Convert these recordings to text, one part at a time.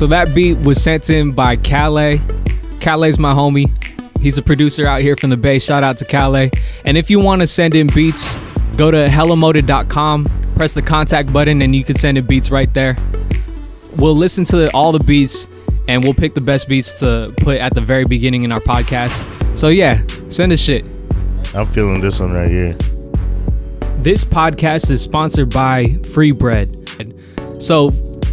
So that beat was sent in by Calais. Calais my homie. He's a producer out here from the Bay. Shout out to Calais. And if you want to send in beats, go to hellamoted.com, press the contact button, and you can send in beats right there. We'll listen to all the beats, and we'll pick the best beats to put at the very beginning in our podcast. So yeah, send us shit. I'm feeling this one right here. This podcast is sponsored by Free Bread. So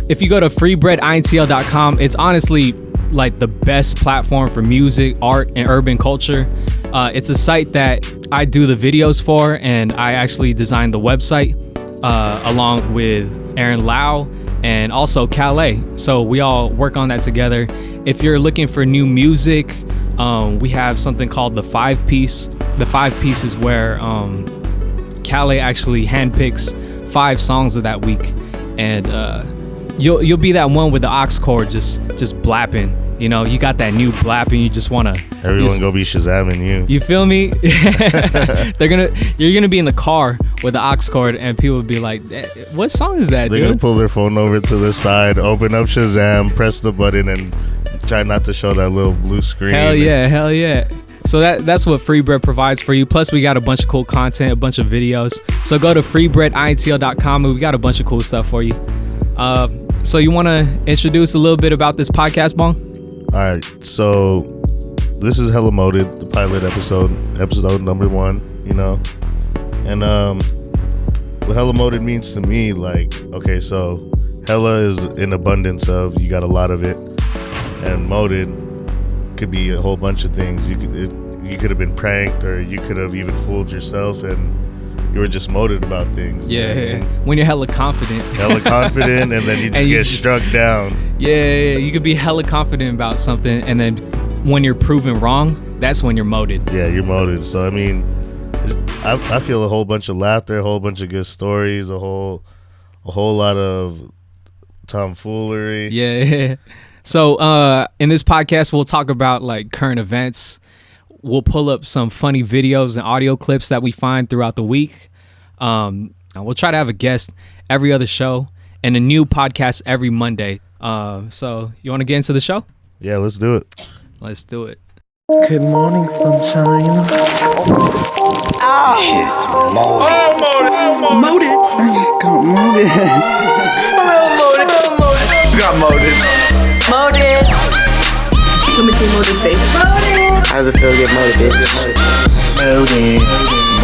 if you go to freebreadintl.com, it's honestly like the best platform for music, art, and urban culture. It's a site that I do the videos for, and I actually designed the website along with Aaron Lau and also Calais. So we all work on that together. If you're looking for new music, we have something called the 5-piece. The 5-piece is where Calais actually handpicks 5 songs of that week, and you'll be that one with the aux cord just blapping. You know, you got that new blap and you just wanna everyone go be Shazamming you. You feel me? You're gonna be in the car with the aux cord and people will be like, what song is that? They're gonna pull their phone over to the side, open up Shazam, press the button, and try not to show that little blue screen. Hell yeah. So that's what Free Bread provides for you. Plus we got a bunch of cool content, a bunch of videos. So go to freebreadintl.com and we got a bunch of cool stuff for you. So you want to introduce a little bit about this podcast, Bong? All right, so this is Hella Moted, the pilot episode number 1, you know. And what Hella Moted means to me, like, okay, so hella is an abundance of, you got a lot of it, and moted could be a whole bunch of things. You could have been pranked, or you could have even fooled yourself, and you were just moted about things. Yeah. When you're hella confident. And then you just get struck down. Yeah. You could be hella confident about something, and then when you're proven wrong, that's when you're moted. Yeah, you're moted. So I mean, I feel a whole bunch of laughter, a whole bunch of good stories, a whole lot of tomfoolery. Yeah. So in this podcast, we'll talk about like current events. We'll pull up some funny videos and audio clips that we find throughout the week. We'll try to have a guest every other show and a new podcast every Monday. So you want to get into the show? Yeah, let's do it. Let's do it. Good morning, sunshine. Oh, shit. Moted. I just got moted. You got moted. Let me see moted face. How does it feel to get moted, bitch? Moted.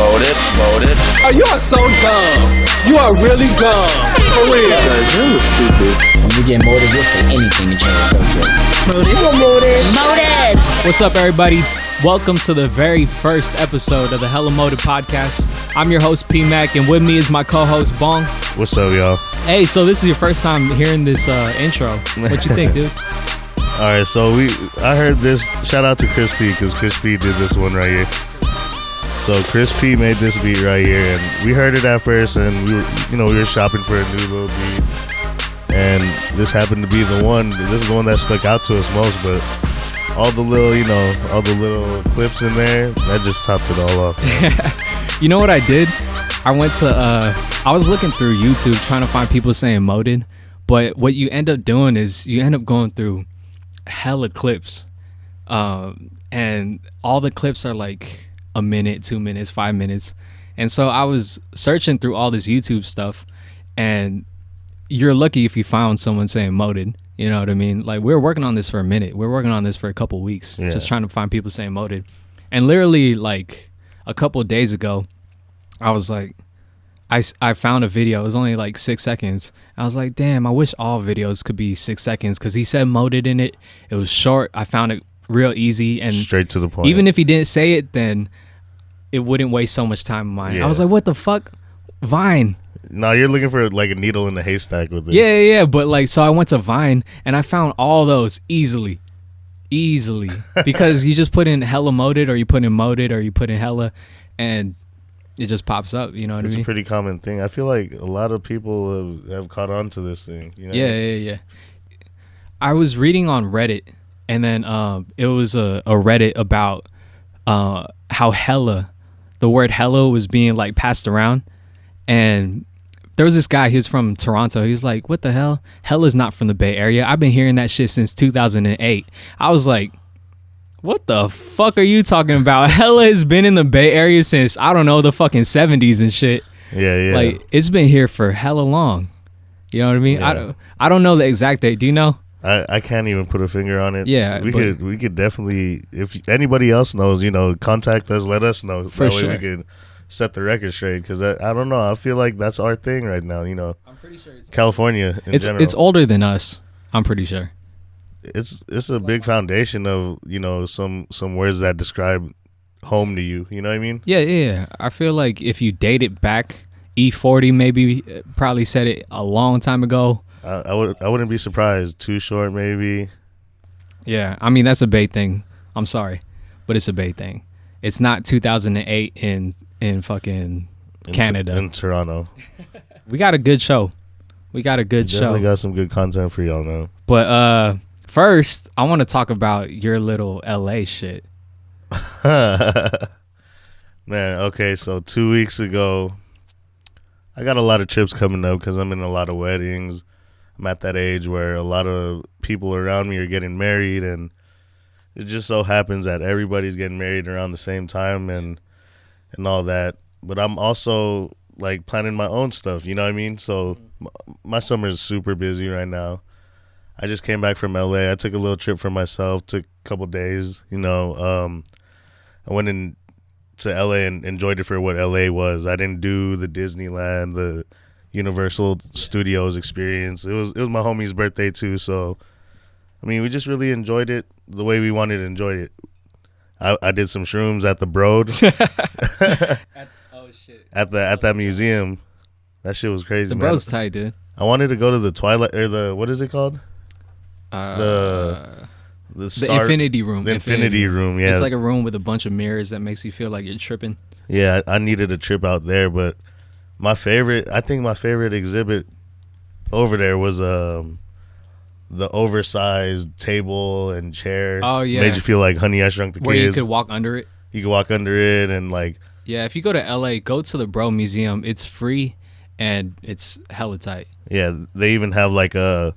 Oh, you are so dumb. You are really dumb. For real. You're stupid. When we get moted, we'll say anything to change the subject. Moted. What's up, everybody? Welcome to the very first episode of the Hella Moted podcast. I'm your host, Pmac, and with me is my co-host, Bong. What's up, y'all? Hey, so this is your first time hearing this intro. What you think, dude? All right, so I heard this. Shout out to Chris P, because Chris P did this one right here. So Chris P made this beat right here, and we heard it at first, and we were shopping for a new little beat, and this happened to be the one. This is the one that stuck out to us most, but all the little clips in there, that just topped it all off. You know what I did? I was looking through YouTube trying to find people saying moted, but what you end up doing is you end up going through hella clips, and all the clips are like a minute, 2 minutes, 5 minutes. And so I was searching through all this YouTube stuff, and you're lucky if you found someone saying moted. You know what I mean? Like, we're working on this for a minute. We're working on this for a couple weeks, just trying to find people saying moted. And literally, like, a couple of days ago, I was like, I found a video. It was only like 6 seconds. I was like, damn, I wish all videos could be 6 seconds, because he said moted in it. It was short. I found it real easy and straight to the point. Even if he didn't say it, then it wouldn't waste so much time of mine. Yeah. I was like, what the fuck? Vine. No, you're looking for like a needle in the haystack with this. Yeah. But like, so I went to Vine and I found all those easily because you just put in hella moted, or you put in moted, or you put in hella, and it just pops up. You know what I mean? It's a pretty common thing. I feel like a lot of people have caught on to this thing. You know? Yeah. I was reading on Reddit, and then it was a Reddit about how hella, the word hella was being like passed around, and There was this guy, he was from Toronto. He's like, what the hell? Hella's not from the Bay Area. I've been hearing that shit since 2008. I was like, what the fuck are you talking about? Hella has been in the Bay Area since, I don't know, the fucking 70s and shit. Yeah. Like, it's been here for hella long. You know what I mean? Yeah. I don't know the exact date. Do you know? I can't even put a finger on it. Yeah, we could definitely, if anybody else knows, contact us, let us know. For that way sure. we can set the record straight, because I don't know, I feel like that's our thing right now. I'm pretty sure it's California in general. It's older than us. I'm pretty sure. It's a big foundation of some words that describe home to you. You know what I mean? Yeah. I feel like if you date it back, E40 maybe probably said it a long time ago. I wouldn't be surprised. Too Short maybe. Yeah, I mean that's a Bay thing. I'm sorry, but it's a Bay thing. It's not 2008 in fucking Canada. In Toronto. We got a good show. Definitely got some good content for y'all now. But first, I want to talk about your little LA shit. Man, okay, so 2 weeks ago, I got a lot of trips coming up because I'm in a lot of weddings. I'm at that age where a lot of people around me are getting married, and it just so happens that everybody's getting married around the same time and all that. But I'm also like planning my own stuff, you know what I mean? So my summer is super busy right now. I just came back from LA. I took a little trip for myself, took a couple days, I went into LA and enjoyed it for what LA was. I didn't do the Disneyland, the Universal Studios experience. It was my homie's birthday too, so I mean, we just really enjoyed it the way we wanted to enjoy it. I did some shrooms at the Broad. At that museum. That shit was crazy, The man. Bro's tight, dude. I wanted to go to the Twilight, or the, what is it called? The Star, Infinity Room. The Infinity Room, yeah. It's like a room with a bunch of mirrors that makes you feel like you're tripping. Yeah, I needed a trip out there, but I think my favorite exhibit over there was the oversized table and chair. Oh, yeah. Made you feel like Honey, I Shrunk the Where Kids. you could walk under it. You could walk under it and like. Yeah, if you go to LA, go to the Bro Museum. It's free and it's hella tight. Yeah, they even have like different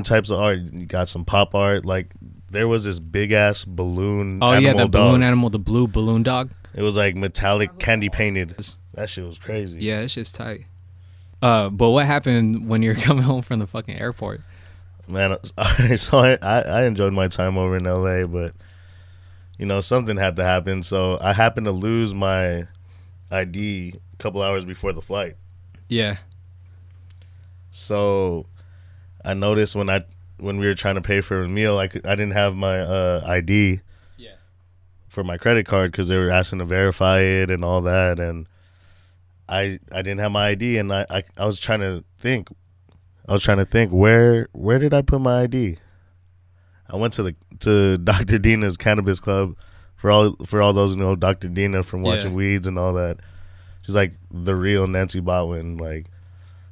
types of art. You got some pop art. Like there was this big ass balloon. Oh yeah, that balloon dog. animal, the blue balloon dog. It was like metallic candy painted. That shit was crazy. Yeah, that shit's tight. But what happened when you're coming home from the fucking airport? Man, so I enjoyed my time over in LA, but something had to happen. So I happened to lose my ID a couple hours before the flight. Yeah. So I noticed when we were trying to pay for a meal, I didn't have my ID for my credit card because they were asking to verify it and all that, and I didn't have my ID, and I was trying to think. Where did I put my ID? I went to Dr. Dina's Cannabis Club. For all those who know Dr. Dina from watching Weeds and all that. She's like the real Nancy Botwin. Like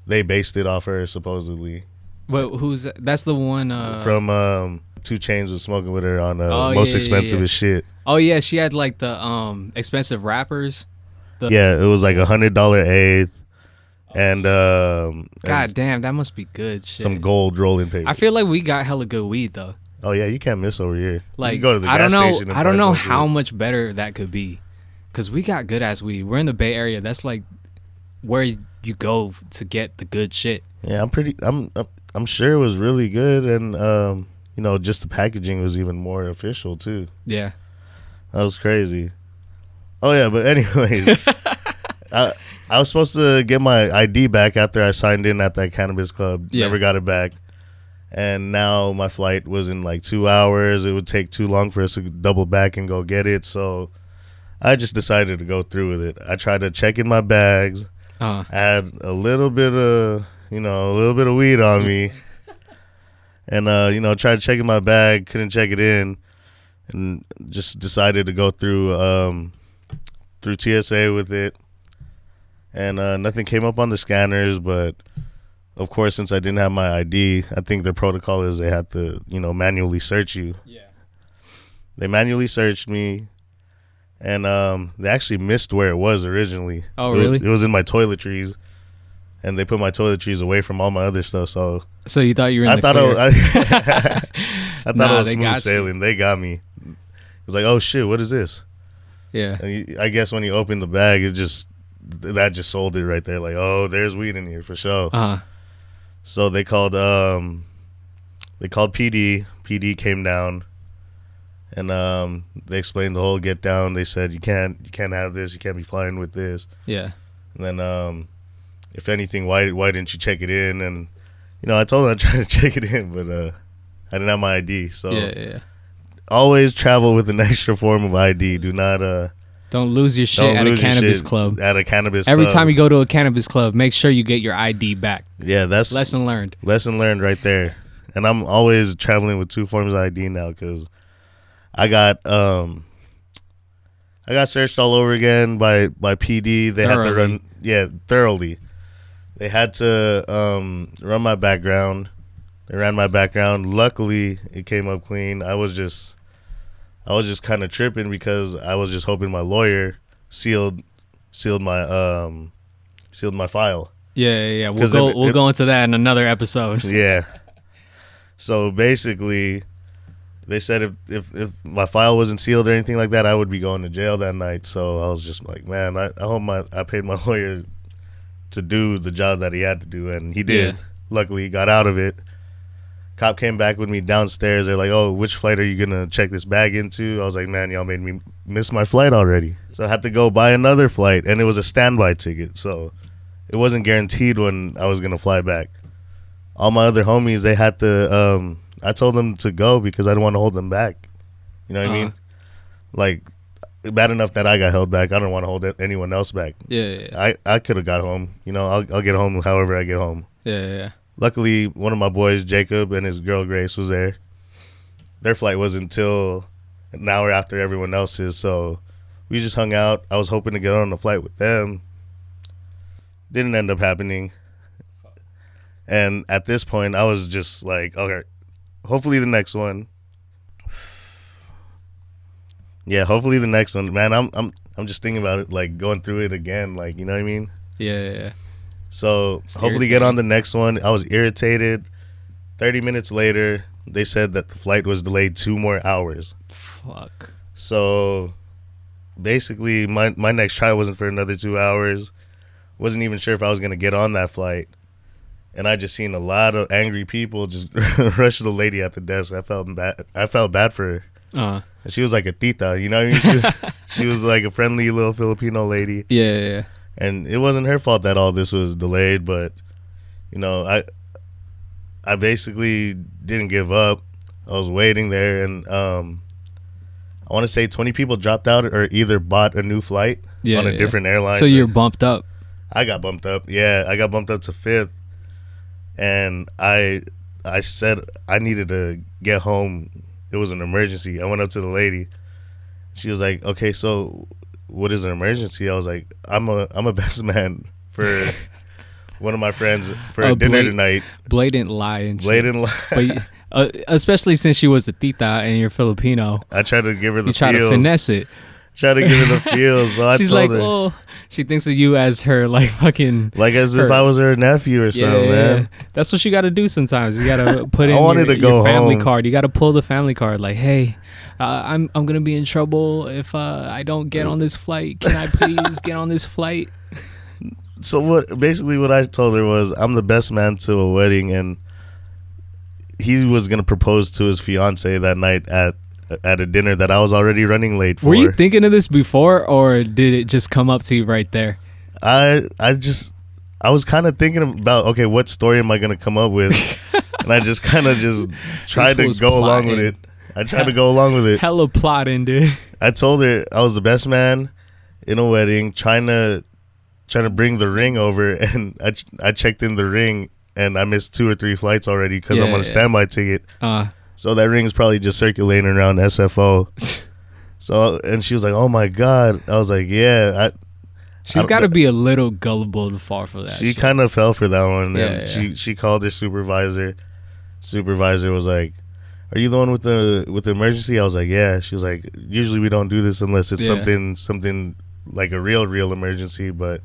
they based it off her supposedly. Well, who's that? That's the one from 2 Chainz was smoking with her on Most Expensive as Shit. Oh yeah, she had like the expensive rappers. Yeah, it was like $100 eighth. And God damn, that must be good shit. Some gold rolling paper. I feel like we got hella good weed though. Oh yeah, you can't miss over here. Like you can go to the I gas don't know, station and I don't find know some how food. much better that could be, cause we got good ass weed. We're in the Bay Area. That's like where you go to get the good shit. Yeah, I'm sure it was really good, and just the packaging was even more official too. Yeah, that was crazy. Oh yeah, but anyways, I was supposed to get my ID back after I signed in at that cannabis club. Yeah. Never got it back. And now my flight was in like 2 hours. It would take too long for us to double back and go get it. So I just decided to go through with it. I tried to check in my bags. I had a little bit of weed on me. And, tried to check in my bag. Couldn't check it in. And just decided to go through TSA with it. And nothing came up on the scanners, but of course, since I didn't have my ID, I think the protocol is they have to, manually search you. Yeah. They manually searched me, and they actually missed where it was originally. Oh, really? It was in my toiletries, and they put my toiletries away from all my other stuff. So you thought you were in I the thought clear. I thought it was they smooth got you. sailing. They got me. It was like, oh shit, what is this? Yeah. And I guess when you open the bag, that just sold it right there. Like, oh, there's weed in here for sure. So they called PD. PD came down, and they explained the whole get down. They said you can't have this. You can't be flying with this. Yeah. And then if anything, why didn't you check it in? And I told them I tried to check it in, but I didn't have my ID. So Yeah. always travel with an extra form of ID. Do not Don't lose your shit at a cannabis club. At a cannabis Every club. time you go to a cannabis club, make sure you get your ID back. Yeah, that's lesson learned. Lesson learned right there. And I'm always traveling with 2 forms of ID now because I got searched all over again by PD. They had to run thoroughly. They had to run my background. They ran my background. Luckily, it came up clean. I was just kind of tripping because I was just hoping my lawyer sealed my file. Yeah. We'll go into that in another episode. Yeah. So basically, they said if my file wasn't sealed or anything like that, I would be going to jail that night. So I was just like, man, I hope I paid my lawyer to do the job that he had to do, and he did. Yeah. Luckily, he got out of it. Cop came back with me downstairs. They're like, oh, which flight are you going to check this bag into? I was like, man, y'all made me miss my flight already. So I had to go buy another flight, and it was a standby ticket. So it wasn't guaranteed when I was going to fly back. All my other homies, they had to, I told them to go because I didn't want to hold them back. You know what I mean? Like, bad enough that I got held back. I don't want to hold anyone else back. Yeah. I could have got home. I'll get home however I get home. Yeah. Luckily, one of my boys, Jacob, and his girl, Grace, was there. Their flight was until an hour after everyone else's, so we just hung out. I was hoping to get on the flight with them. Didn't end up happening. And at this point, I was just like, okay, hopefully the next one. Yeah, hopefully the next one. Man, I'm just thinking about it, like going through it again, like, you know what I mean? Yeah. So hopefully get on the next one. I was irritated. 30 minutes later, they said that the flight was delayed 2 more hours. Fuck. So basically, my next try wasn't for another 2 hours. Wasn't even sure if I was going to get on that flight. And I just seen a lot of angry people just rush the lady at the desk. I felt bad for her. And she was like a tita, you know what I mean? She was like a friendly little Filipino lady. Yeah. And it wasn't her fault that all this was delayed, but I basically didn't give up. I was waiting there, and I want to say 20 people dropped out or either bought a new flight on a different airline. So you're bumped up. I got bumped up. Yeah, I got bumped up to 5th, and I said I needed to get home. It was an emergency. I went up to the lady. She was like, "Okay, so what is an emergency?" I was like, I'm a best man for one of my friends for a dinner tonight. Blatant lie and shit. Blatant lie. But especially since she was a tita and you're Filipino. I tried to give her the feels. You try to finesse it. Try to give her the feels. So She's I told like, her. oh, she thinks of you as her, like, fucking. Like as if I was her nephew or something, man. That's what you got to do sometimes. You got to put in your family home. card. You got to pull the family card. Like, hey, I'm going to be in trouble if I don't get on this flight. Can I please get on this flight? So what I told her was I'm the best man to a wedding, and he was going to propose to his fiance that night at a dinner that I was already running late for. Were you thinking of this before, or did it just come up to you right there? I was kind of thinking about, okay, what story am I going to come up with? And I just kind of tried to go along with it. I tried to go along with it. Hella plotting, dude. I told her I was the best man in a wedding, trying to bring the ring over, and I checked in the ring, and I missed 2 or 3 flights already because I'm on a standby ticket. So that ring is probably just circulating around SFO. So, and she was like, "Oh my God!" I was like, "Yeah." She's got to be a little gullible to fall for that. She kind of fell for that one. Yeah, and she called her supervisor. Supervisor was like, "Are you the one with the emergency?" I was like, "Yeah." She was like, "Usually we don't do this unless it's something like a real emergency." But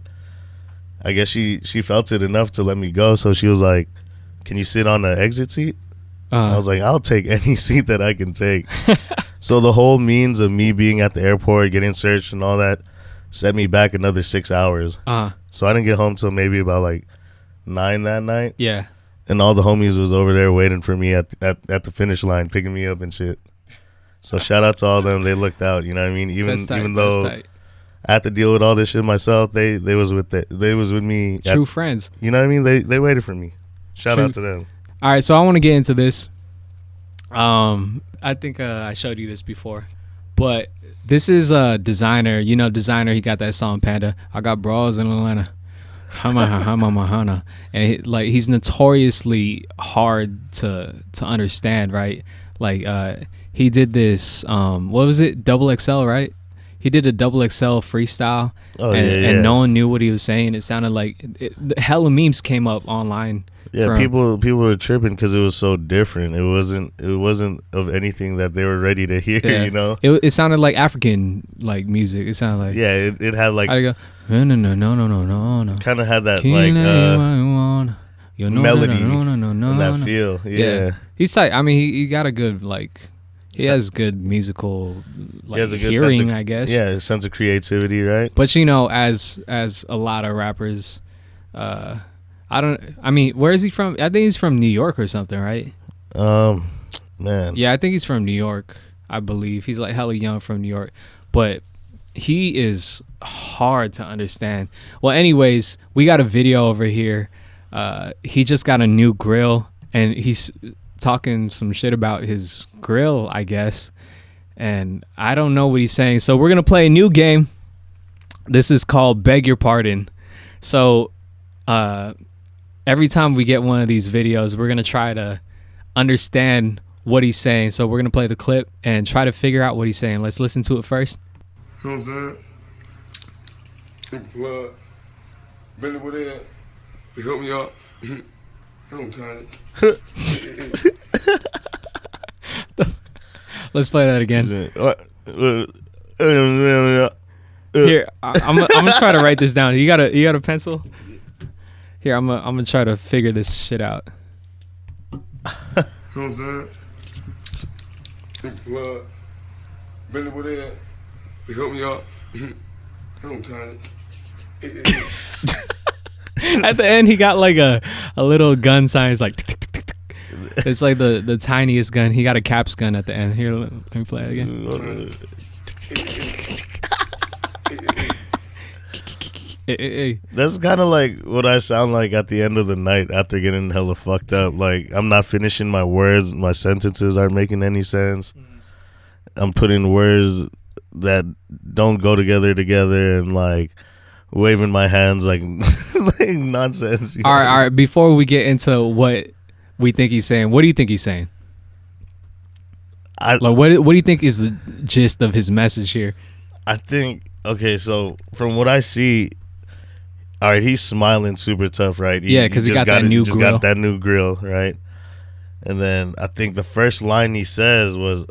I guess she felt it enough to let me go. So she was like, "Can you sit on the exit seat?" I was like, "I'll take any seat that I can take." So the whole means of me being at the airport, getting searched and all that, set me back another 6 hours. So I didn't get home till maybe about like 9 that night. Yeah. And all the homies was over there waiting for me at the finish line, picking me up and shit. So shout out to all of them. They looked out, you know what I mean? Even though I had to deal with all this shit myself, they was with me. True friends. You know what I mean? They waited for me. Shout out to them. All right, so I want to get into this. I think I showed you this before, but this is Desiigner. You know Desiigner. He got that song Panda. I got bras in Atlanta. Hama, and he's notoriously hard to understand, right? Like he did this. What was it? Double XL, right? He did a double XL freestyle, and no one knew what he was saying. It sounded like hella memes came up online. Yeah, people were tripping because it was so different. It wasn't of anything that they were ready to hear. Yeah. You know, it sounded like African music. It sounded like it had like I go no. Kind of had that like melody and that feel. Yeah. He's tight. I mean, he got a good he has good musical he has a good hearing, sense of, I guess. Yeah, a sense of creativity, right? But as a lot of rappers, where is he from? I think he's from New York or something, right? Man. Yeah, I think he's from New York, I believe. He's like hella young from New York. But he is hard to understand. Well, anyways, we got a video over here. He just got a new grill, and he's talking some shit about his grill, I guess. And I don't know what he's saying. So we're going to play a new game. This is called Beg Your Pardon. So every time we get one of these videos, we're going to try to understand what he's saying. So we're going to play the clip and try to figure out what he's saying. Let's listen to it first. You know what I'm saying? Plug. Billy, what is? You help me out. I'm trying to. Let's play that again. Here, I'm gonna try to write this down. You got a pencil? Here, I'm gonna try to figure this shit out. You know what I'm saying? Plug. Billy, what is? You help me out. I'm trying to. At the end, he got like a little gun sign. It's like it's like the tiniest gun. He got a caps gun at the end. Here, let me play it again. That's kind of like what I sound like at the end of the night after getting hella fucked up. Like, I'm not finishing my words. My sentences aren't making any sense. I'm putting words that don't go together and like waving my hands like like nonsense. All right. Before we get into what we think he's saying, what do you think he's saying? What do you think is the gist of his message here? I think, okay, so from what I see, all right, he's smiling super tough, right? Because he got that new grill. Got that new grill, right? And then I think the first line he says was,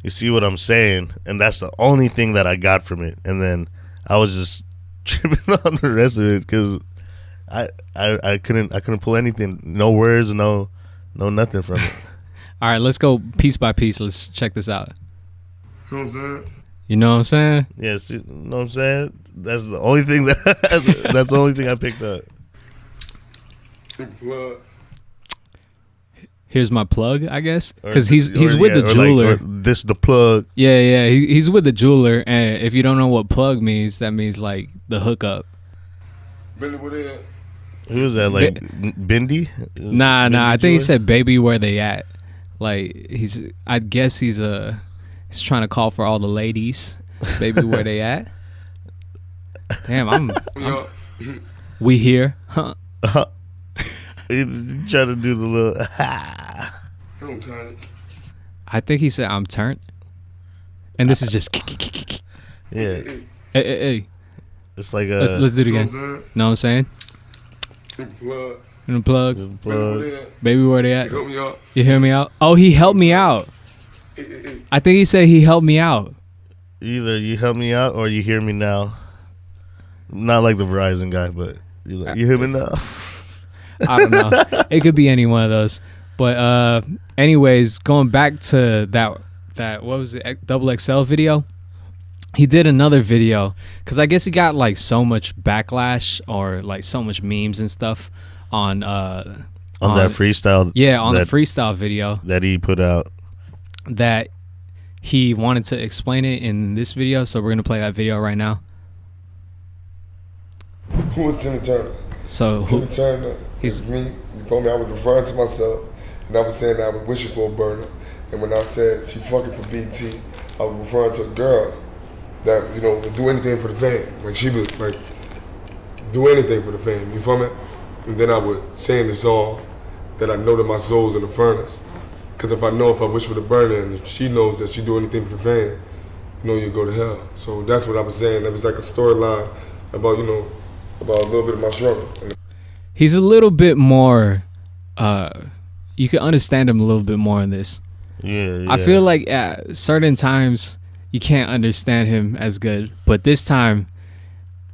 "You see what I'm saying?" And that's the only thing that I got from it. And then I was just tripping on the rest of it because I couldn't pull anything. No words, no nothing from it. All right, let's go piece by piece. Let's check this out. You know what I'm saying? You know what I'm saying? Yes, you know what I'm saying? That's the only thing that's the only thing I picked up. Plug. Here's my plug, I guess, because he's with the jeweler. This the plug. Yeah. He's with the jeweler, and if you don't know what plug means, that means like the hookup. Billy, what is? Who was that? Like Bindi? Nah. I think he said, "Baby, where they at?" Like I guess he's trying to call for all the ladies. Baby, where they at? Damn, we here, huh? He tried to do the little. I'm trying to. I think he said, "I'm turned," and this is just. Yeah. Hey. It's like let's do it again. Know what I'm saying? Plug. In the plug. Plug. Baby, where they at? You help me out. You hear me out? Oh, he helped me out. I think he said he helped me out. Either you help me out or you hear me now. Not like the Verizon guy, but he's like, you hear me now? I don't know. It could be any one of those. But anyways, going back to that what was it, double XL video? He did another video because I guess he got like so much backlash or like so much memes and stuff on that freestyle. Yeah, on the freestyle video that he put out. That he wanted to explain it in this video, so we're gonna play that video right now. Who was Timmy Turner? So Timmy Turner is me. You told me I was referring to myself, and I was saying that I was wishing for a burner. And when I said she fucking for BT, I was referring to a girl that, you know, would do anything for the fame. Like she would like do anything for the fame. You feel me? And then I would say in the song that I know that my soul's in the furnace. Cause if I wish for the burner and if she knows that she do anything for the fame, you know, you go to hell. So that's what I was saying. That was like a storyline about, you know, about a little bit of my struggle. He's a little bit more, you can understand him a little bit more in this. Yeah. I feel like at certain times you can't understand him as good, but this time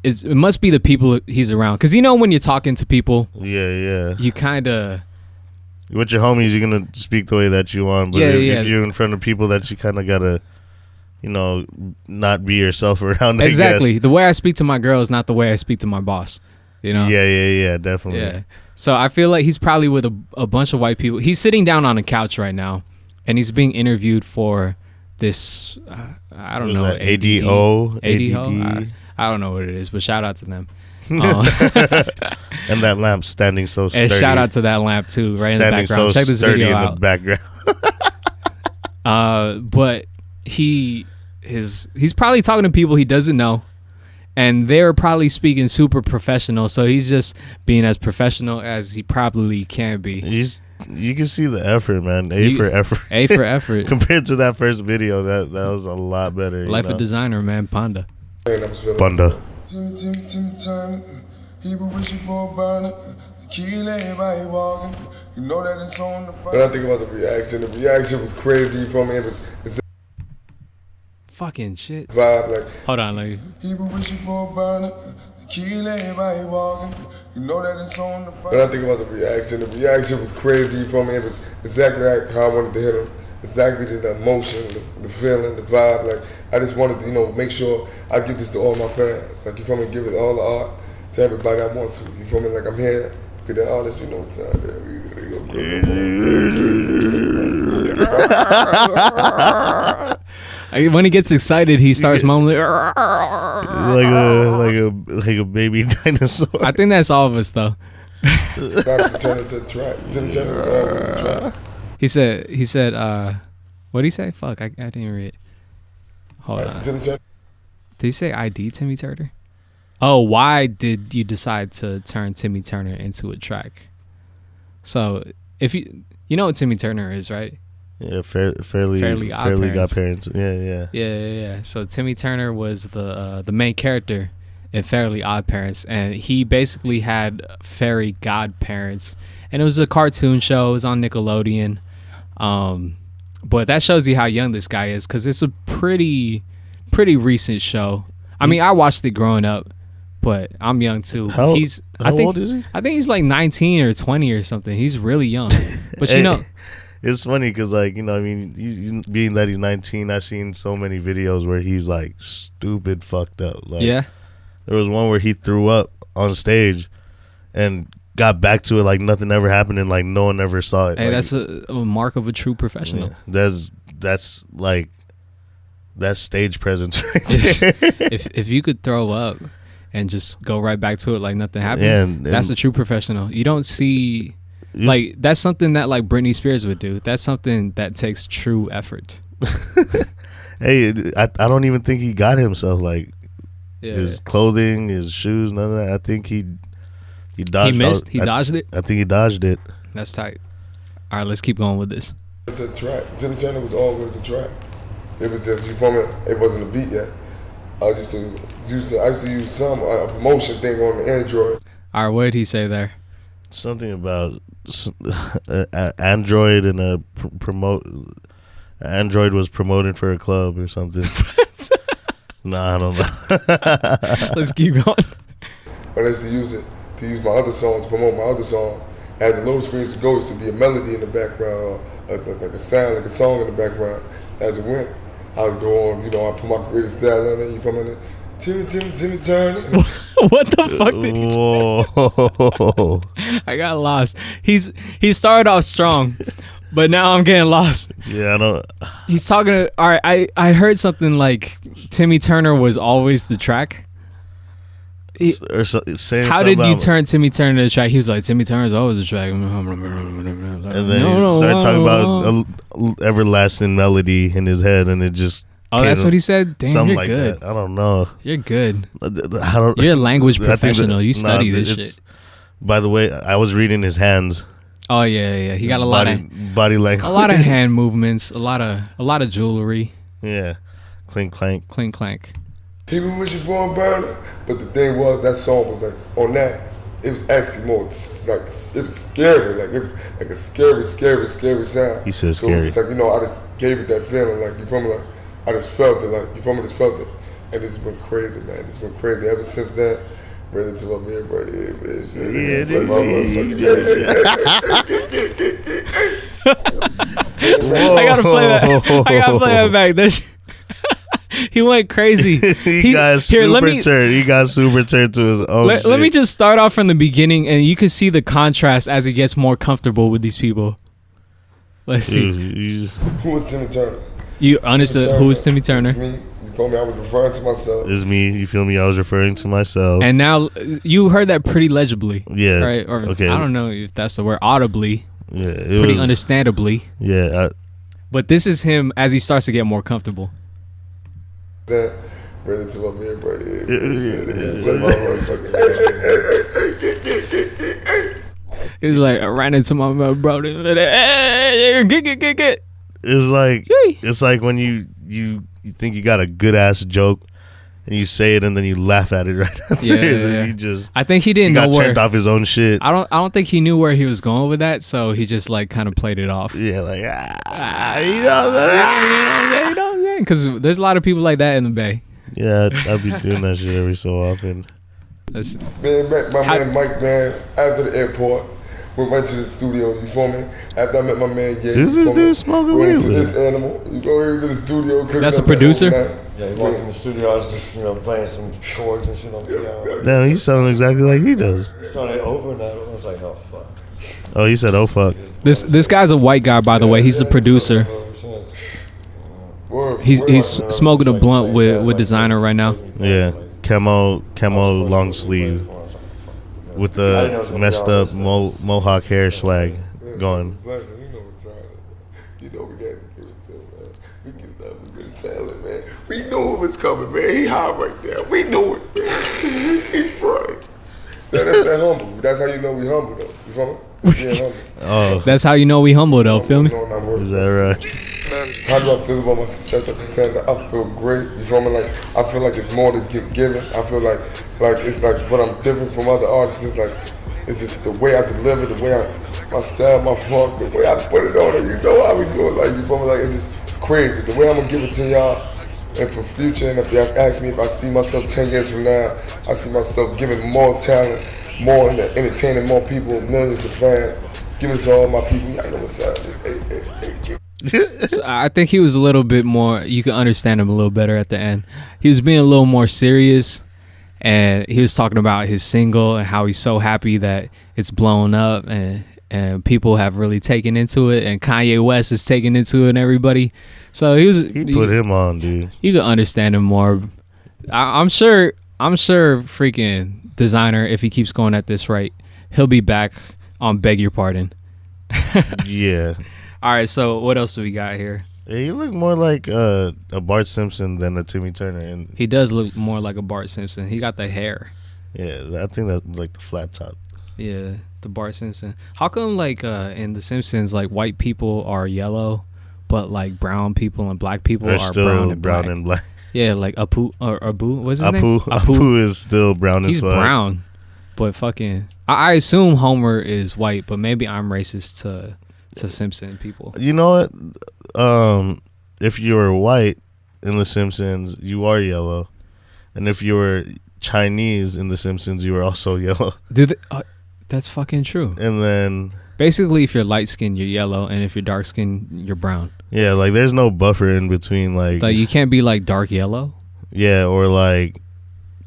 it must be the people he's around. Cause you know when you're talking to people, you kind of, with your homies, you're gonna speak the way that you want. But if you're in front of people that you kind of gotta, you know, not be yourself around. Exactly. The way I speak to my girl is not the way I speak to my boss. You know. Yeah, definitely. Yeah. So I feel like he's probably with a bunch of white people. He's sitting down on a couch right now, and he's being interviewed for this. I don't know. ADO. I don't know what it is, but shout out to them. And that lamp standing so sturdy. And shout out to that lamp too, right in the background. Check this video out. In the background. But he's probably talking to people he doesn't know, and they're probably speaking super professional. So he's just being as professional as he probably can be. You can see the effort, man. A for effort. Compared to that first video, that was a lot better. Life of Desiigner, man. Panda. Timmy Turner, he was wishing for a burner. The key lay by walking. You know that it's on the front. When I think about the reaction was crazy. You feel me? It's fucking shit. Vibe like. Hold on, like. He was wishing for a burner. The key lay by walking. You know that it's on the front. When I think about the reaction was crazy. You feel me? It was exactly like how I wanted to hit him. Exactly the emotion, the feeling, the vibe. Like I just wanted to, you know, make sure I give this to all my fans. Like you feel me? Give it all the art to everybody I want to. You feel me? Like I'm here. Be the artist, you know what time. When he gets excited, he starts mumbling like a baby dinosaur. I think that's all of us though. Turn into a track. Tim Turner was always a track. He said, what did he say? Fuck, I didn't read it. Hold on. Did he say ID Timmy Turner? Oh, why did you decide to turn Timmy Turner into a track? So, if you know what Timmy Turner is, right? Yeah, fairly Odd Parents. Yeah. So Timmy Turner was the main character in Fairly Odd Parents, and he basically had fairy godparents, and it was a cartoon show. It was on Nickelodeon. But that shows you how young this guy is, because it's a pretty recent show. I mean, I watched it growing up, but I'm young too. How old is he? I think he's like 19 or 20 or something. He's really young. But you know, it's funny because, like, you know, I mean, he's, being that he's 19, I've seen so many videos where he's like stupid fucked up. Like, yeah. There was one where he threw up on stage and got back to it like nothing ever happened and like no one ever saw it. Hey, like, that's a mark of a true professional. Yeah, that's stage presence right there. If you could throw up and just go right back to it like nothing happened, that's a true professional. You don't see, like, that's something that like Britney Spears would do. That's something that takes true effort. Hey, I don't even think he got himself, like, his clothing, his shoes, none of that. I think he dodged. He missed. He dodged it. I think he dodged it. That's tight. All right, let's keep going with this. It's a track. Tim Turner was always a track. It was just, you feel me? It wasn't a beat yet. I used to use some a promotion thing on the Android. All right, what did he say there? Something about Android and a promote. Android was promoted for a club or something. Nah, I don't know. Let's keep going. But I used to use it to use my other songs, promote my other songs. As the little screens to go, used to be a melody in the background, like a sound, like a song in the background. As it went, I would go on, I put my creative style on it. You feel me? Timmy Turner. What the fuck did you Whoa. I got lost. He started off strong, but now I'm getting lost. Yeah, I don't. He's talking to, all right, I heard something like Timmy Turner was always the track. How did you turn Timmy Turner to the track? He was like, Timmy Turner's always the track. And then he started talking about everlasting melody in his head, and it just. Oh, that's what he said? Damn, something you're like good. That. I don't know. You're good. You're a language professional. You study this shit. By the way, I was reading his hands. Oh yeah. He got a lot of body language, a lot of hand movements, a lot of jewelry. Yeah, clink clank, clink clank. People wishing for a burner, but the thing was that song was like on that. It was actually more like it was scary, like it was like a scary sound. He said so scary. It's like I just gave it that feeling, like you feel me, like I just felt it, like you feel me, just felt it, and it's been crazy, man. It's been crazy ever since then. Right into my man, bro. Yeah, man. Shit. Yeah, I gotta play that back. That shit. He went crazy. He got super turned to his own shit. Let me just start off from the beginning, and you can see the contrast as he gets more comfortable with these people. Let's see. Who was Timmy Turner? You understood who was Timmy Turner? Me. You told me I was referring to myself. It's me. You feel me? I was referring to myself. And now you heard that pretty legibly. Yeah. Right? Or okay. I don't know if that's the word. Audibly. Yeah. Pretty understandably. Yeah. But this is him as he starts to get more comfortable. That ran into my man, bro. He's like, I ran into my man, bro. Get. It's like when you think you got a good ass joke and you say it and then you laugh at it right after. Yeah. You just. I think he didn't know got where. turned off his own shit. I don't think he knew where he was going with that, so he just like kind of played it off. Yeah, like you know what I'm saying? Because there's a lot of people like that in the Bay. Yeah, I'll be doing that shit every so often. Man, met my man Mike, man, after the airport. Went right to the studio, you feel me? After I met my man, Who's this dude smoking weed went to with? this animal. You go into the studio. That's a producer? Yeah, he walked in the studio. I was just, playing some chords and shit on the piano. Damn, he sounds exactly like he does. Started over and I was like, oh fuck. Oh, he said, oh fuck. This guy's a white guy, by the way. He's the producer. He's smoking a blunt with Desiigner right now. Yeah, camo long sleeve with the messed up mohawk hair swag going. You know we got to give it to him, man. We give that good talent, man. We knew it was coming, man. He hot right there. We knew it, man. He's right. That's humble. That's how you know we humble, though. You feel me? Yeah, humble. Oh, that's how you know we humble, though. Feel me? Is that right? How do I feel about my success? I feel great. You feel me? Like I feel like it's more that's given. I feel like it's like what I'm different from other artists. It's like it's just the way I deliver, the way my style, my funk, the way I put it on it. You know how we do it. Like you feel me? Like it's just crazy. The way I'm gonna give it to y'all, and for future. And if y'all ask me if I see myself 10 years from now, I see myself giving more talent, more entertaining more people, millions of fans, giving it to all my people. Y'all know what's up. So I think he was a little bit more, you can understand him a little better at the end. He was being a little more serious, and he was talking about his single and how he's so happy that it's blown up and people have really taken into it, and Kanye West is taking into it and everybody. So he put him on, dude. You can understand him more. I'm sure freaking Desiigner, if he keeps going at this rate, he'll be back on Beg Your Pardon. Yeah. All right, so what else do we got here? Yeah, you look more like a Bart Simpson than a Timmy Turner. And he does look more like a Bart Simpson. He got the hair. Yeah, I think that's like the flat top. Yeah, the Bart Simpson. How come like in The Simpsons, like white people are yellow, but like brown people and black people are still brown and black? Yeah, like Apu or Abu. What's his name? Apu is still brown as well. He's brown. But fucking, I assume Homer is white, but maybe I'm racist to Simpson people. You know what? If you're white in The Simpsons, you are yellow, and if you were Chinese in The Simpsons, you were also yellow. That's fucking true. And then basically, if you're light skinned, you're yellow, and if you're dark skinned, you're brown. Yeah, like there's no buffer in between. Like you can't be like dark yellow. Yeah, or like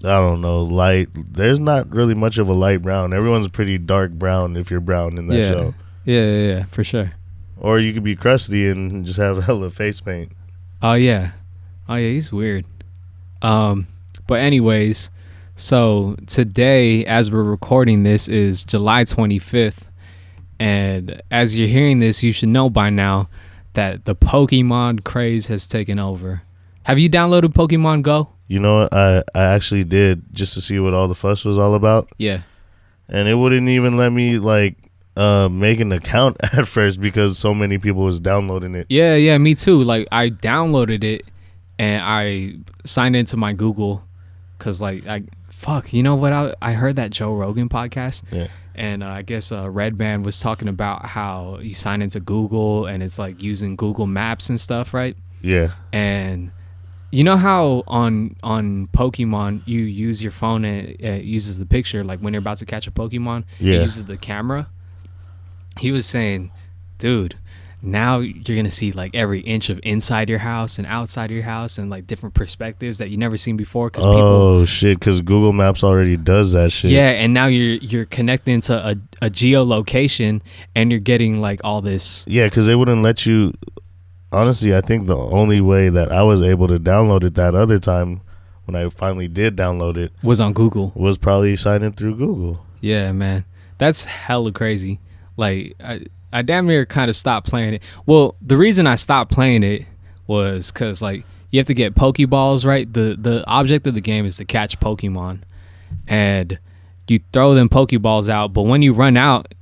I don't know, light. There's not really much of a light brown. Everyone's pretty dark brown if you're brown in that show. Yeah, for sure. Or you could be crusty and just have hella face paint. Oh yeah, he's weird. But anyways, so today, as we're recording this, is July 25th, and as you're hearing this, you should know by now that the Pokemon craze has taken over. Have you downloaded Pokemon Go? You know what? I actually did, just to see what all the fuss was all about. Yeah. And it wouldn't even let me like make an account at first because so many people was downloading it. Yeah, me too. Like I downloaded it and I signed into my Google because you know what? I heard that Joe Rogan podcast. Yeah. And I guess Red Band was talking about how you sign into Google and it's like using Google Maps and stuff, right? Yeah. And you know how on Pokemon you use your phone and it uses the picture, like when you're about to catch a Pokemon, it uses the camera. He was saying, dude, now you're gonna see like every inch of inside your house and outside your house and like different perspectives that you never seen before. Because Google Maps already does that shit. Yeah, and now you're connecting to a geolocation and you're getting like all this. Yeah, because they wouldn't let you. Honestly, I think the only way that I was able to download it that other time when I finally did download it was on Google. Was probably signing through Google. Yeah, man. That's hella crazy. Like, I damn near kind of stopped playing it. Well, the reason I stopped playing it was because, like, you have to get Pokeballs, right? The object of the game is to catch Pokemon. And you throw them Pokeballs out, but when you run out,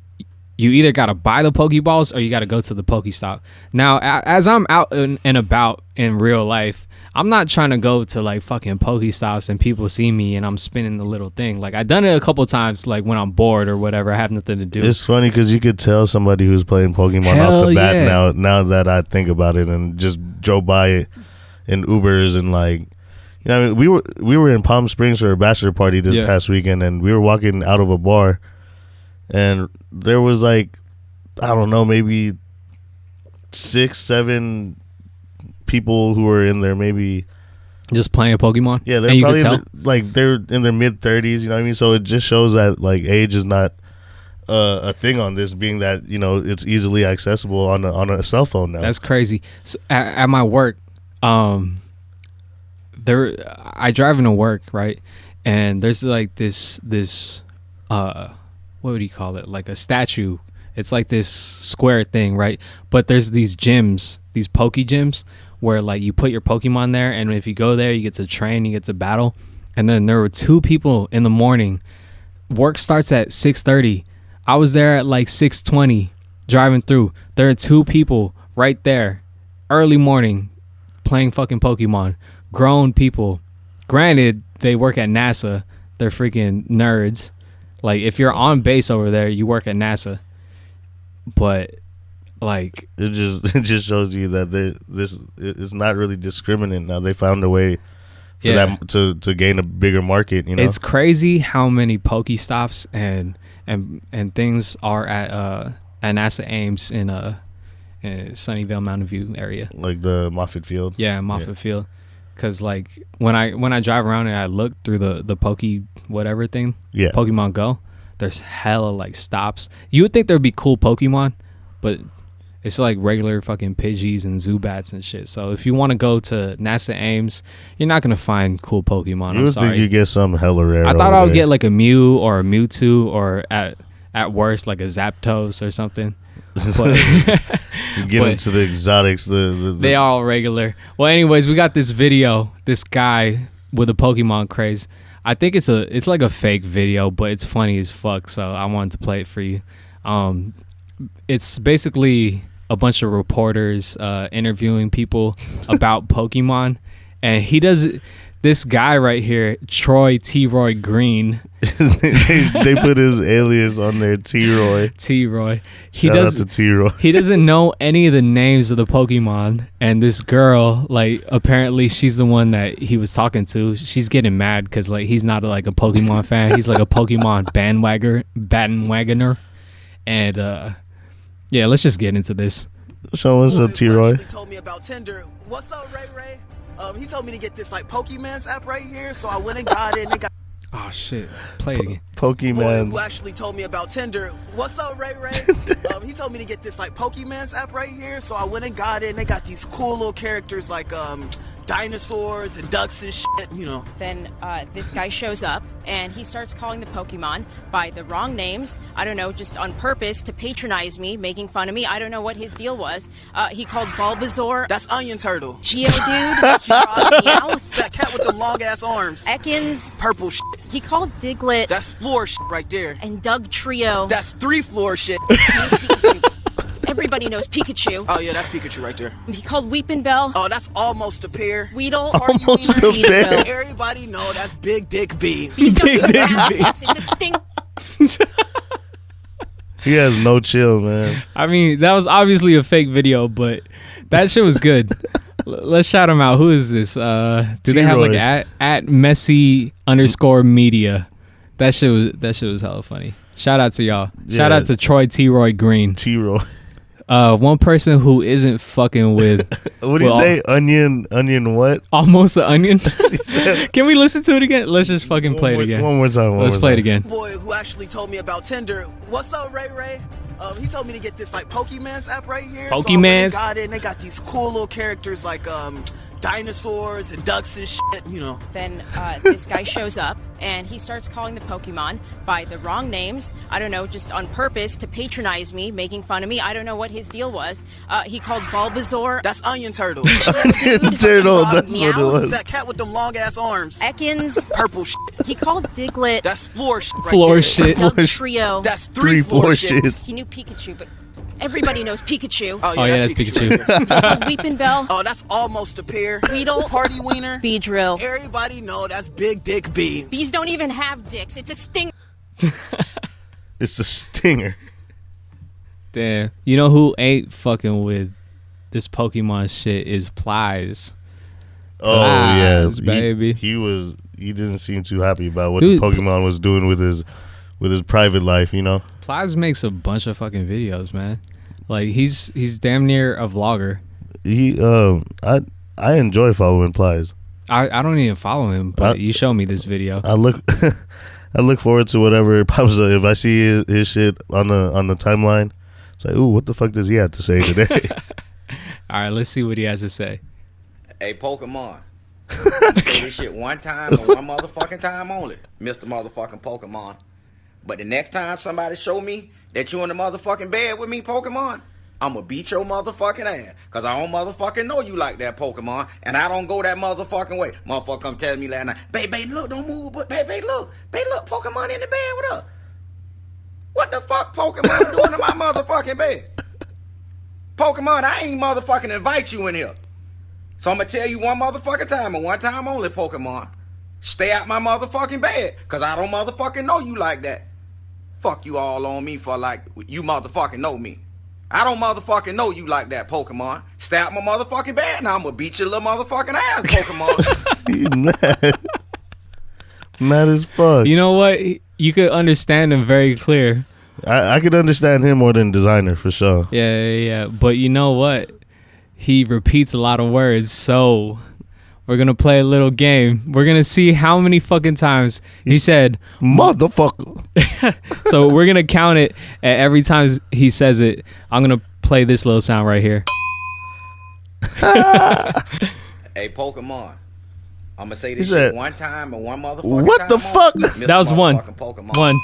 you either got to buy the Pokeballs or you got to go to the Pokestop. Now, as I'm out and about in real life, I'm not trying to go to like fucking Pokestops and people see me and I'm spinning the little thing. Like I've done it a couple times, like when I'm bored or whatever, I have nothing to do. It's funny because you could tell somebody who's playing Pokemon off the bat now that I think about it, and just drove by it in Ubers and like, you know, I mean, we were in Palm Springs for a bachelor party this past weekend, and we were walking out of a bar. And there was like, I don't know, maybe 6-7 people who were in there, maybe just playing Pokemon. Yeah, they're probably they're in their mid 30s. You know what I mean? So it just shows that like age is not a thing on this, being that, you know, it's easily accessible on a cell phone now. That's crazy. So at my work, I drive into work, right? And there's like this what would you call it? Like a statue. It's like this square thing, right? But there's these gyms, these Poke gyms, where like you put your Pokemon there, and if you go there, you get to train, you get to battle. And then there were 2 people in the morning. Work starts at 6:30. I was there at like 6:20, driving through. There are 2 people right there, early morning, playing fucking Pokemon. Grown people. Granted, they work at NASA. They're freaking nerds. Like, if you're on base over there, you work at NASA. But, like... It just shows you that this is not really discriminant now. They found a way for that to gain a bigger market, you know? It's crazy how many Pokestops and things are at NASA Ames in Sunnyvale, Mountain View area. Like the Moffett Field? Yeah, Moffett Field. Because, like, when I drive around and I look through the Poke whatever thing, Pokemon Go, there's hella, like, stops. You would think there'd be cool Pokemon, but it's, like, regular fucking Pidgeys and Zubats and shit. So if you want to go to NASA Ames, you're not going to find cool Pokemon. You would think you get some hella rare. I thought I would get, like, a Mew or a Mewtwo or, at worst, like, a Zapdos or something. But you get into the exotics. They are all regular. Well, anyways, we got this video. This guy with a Pokemon craze. I think it's like a fake video, but it's funny as fuck. So I wanted to play it for you. It's basically a bunch of reporters interviewing people about Pokemon, and he does. this guy right here, Troy T. Roy Green. They put his alias on there, T-Roy. T-Roy. Shout out to T-Roy. He doesn't know any of the names of the Pokemon. And this girl, like, apparently she's the one that he was talking to. She's getting mad because, like, he's not like a Pokemon fan. He's like a Pokemon bandwagoner. And yeah, let's just get into this. Show us up, T-Roy. He told me about Tinder. What's up, Ray Ray? He told me to get this like Pokemon's app right here, so I went and got it. And got Oh shit! Play it again. Pokemon. who actually told me about Tinder. What's up, Ray Ray? He told me to get this like Pokemon's app right here, so I went and got it. And they got these cool little characters like dinosaurs and ducks and shit, you know. Then this guy shows up and he starts calling the Pokemon by the wrong names. I don't know, just on purpose to patronize me, making fun of me. I don't know what his deal was. He called Bulbasaur. That's Onion Turtle. Geodude. Meowth. That cat with the long ass arms. Ekans. Purple shit. He called Diglett. That's floor shit right there. And Doug Trio. That's 3 floor shit. Everybody knows Pikachu. Oh yeah, that's Pikachu right there. He called Weepin' Bell. Oh, that's almost a pair. Weedle. Almost a pair. Everybody know that's Big Dick B. Big Dick B. It's a stink. He has no chill, man. I mean, that was obviously a fake video, but that shit was good. Let's shout him out. Who is this? Do they have like at Messi_media? That shit was hella funny. Shout out to y'all. Shout out to Troy T. Roy Green. T-Roy. One person who isn't fucking with. What do you say? Onion what? Almost an onion. Can we listen to it again? Let's just fucking play it again. One more time. Let's play it again. Boy who actually told me about Tinder. What's up, Ray Ray? He told me to get this like Pokemon's app right here. Pokemon's? So I went and got it, and they got these cool little characters like dinosaurs and ducks and shit, you know. Then this guy shows up and he starts calling the Pokemon by the wrong names. I don't know, just on purpose to patronize me, making fun of me. I don't know what his deal was. He called Bulbasaur. That's Onion Turtle. Onion Turtle, that's what it was. That cat with them long ass arms. Ekans. Purple shit. He called Diglett. That's floor shit right Floor there. shit. Doug Trio. That's 3 floor shits. He knew Pikachu, but everybody knows Pikachu. Oh yeah, that's Pikachu. He called Weepin' Bell. Oh, that's almost a pair. Weedle. Party wiener. Beedrill. Everybody know that's Big Dick B. Bees don't even have dicks. It's a sting. It's a stinger. Damn. You know who ain't fucking with this Pokemon shit is Plies. Oh yeah, baby. He didn't seem too happy about what Dude, the Pokemon was doing with his private life, you know. Plies makes a bunch of fucking videos, man. Like he's damn near a vlogger. I enjoy following Plies. I don't even follow him, but you show me this video. I look forward to whatever pops up. If I see his shit on the timeline, it's like, ooh, what the fuck does he have to say today? All right, let's see what he has to say. Hey, Pokemon. Say this shit one time and one motherfucking time only, Mr. Motherfucking Pokemon. But the next time somebody show me that you in the motherfucking bed with me, Pokemon, I'ma beat your motherfucking ass. Cause I don't motherfucking know you like that, Pokemon. And I don't go that motherfucking way. Motherfucker come telling me last night, baby, look, don't move, but baby, look, Pokemon in the bed with us. What the fuck Pokemon doing in my motherfucking bed? Pokemon, I ain't motherfucking invite you in here. So I'm gonna tell you one motherfucking time and one time only, Pokemon. Stay out my motherfucking bed, cause I don't motherfucking know you like that. Fuck you all on me for like you motherfucking know me. I don't motherfucking know you like that, Pokemon. Stay out my motherfucking bed and I'm gonna beat your little motherfucking ass, Pokemon. He mad. Mad as fuck. You know what? You could understand him very clear. I could understand him more than Desiigner for sure. Yeah. But you know what? He repeats a lot of words, so we're gonna play a little game. We're gonna see how many fucking times he said motherfucker. So we're gonna count it at every time he says it. I'm gonna play this little sound right here. Hey, Pokemon. I'm gonna say this He said, shit one time and one motherfucking what time the fuck? Mr. That was one. Pokemon. One.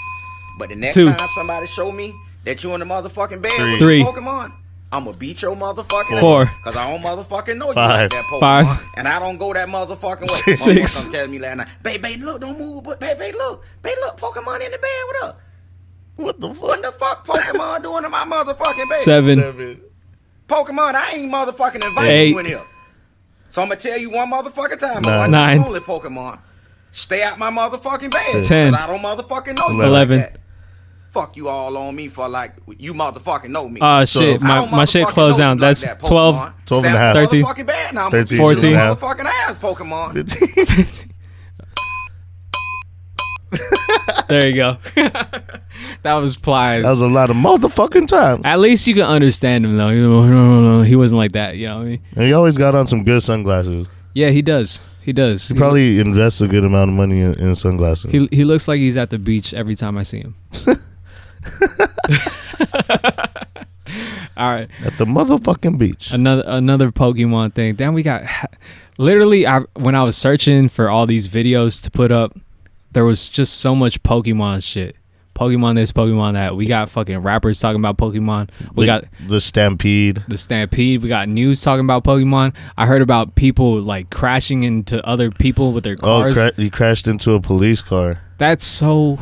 But the next Two. time somebody show me that you in the motherfucking bed with Three. me, Pokemon, I'm gonna beat your motherfucking Four. ass. Cause I don't motherfucking know you Five. like that, Pokemon. Five. And I don't go that motherfucking way. Six. Motherfucker come telling me last night, baby, look, don't move, but baby, look, Pokemon in the bed with us. What the fuck? What the fuck Pokemon doing in my motherfucking bed? 7. Pokemon, I ain't motherfucking inviting 8. you in here. So I'm gonna tell you one motherfucking time. Nine. Nine. Only Pokemon. Stay out my motherfucking bed. 10. 'Cause I don't motherfucking know you 11. like that. Fuck you all on me for like you motherfucking know me. Oh shit, my shit closed down. That's 12. 12 and a half. 13. 13. 14. Motherfucking ass Pokemon. 15. There you go. That was Plies. That was a lot of motherfucking times. At least you can understand him though. No, he wasn't like that. You know what I mean? And he always got on some good sunglasses. Yeah, he does. He does. He probably invests a good amount of money in sunglasses. He looks like he's at the beach every time I see him. All right. At the motherfucking beach. Another Pokemon thing. Then we got literally when I was searching for all these videos to put up, there was just so much Pokemon shit. Pokemon this, Pokemon that. We got fucking rappers talking about Pokemon. We got the Stampede. We got news talking about Pokemon. I heard about people like crashing into other people with their cars. He crashed into a police car. That's so.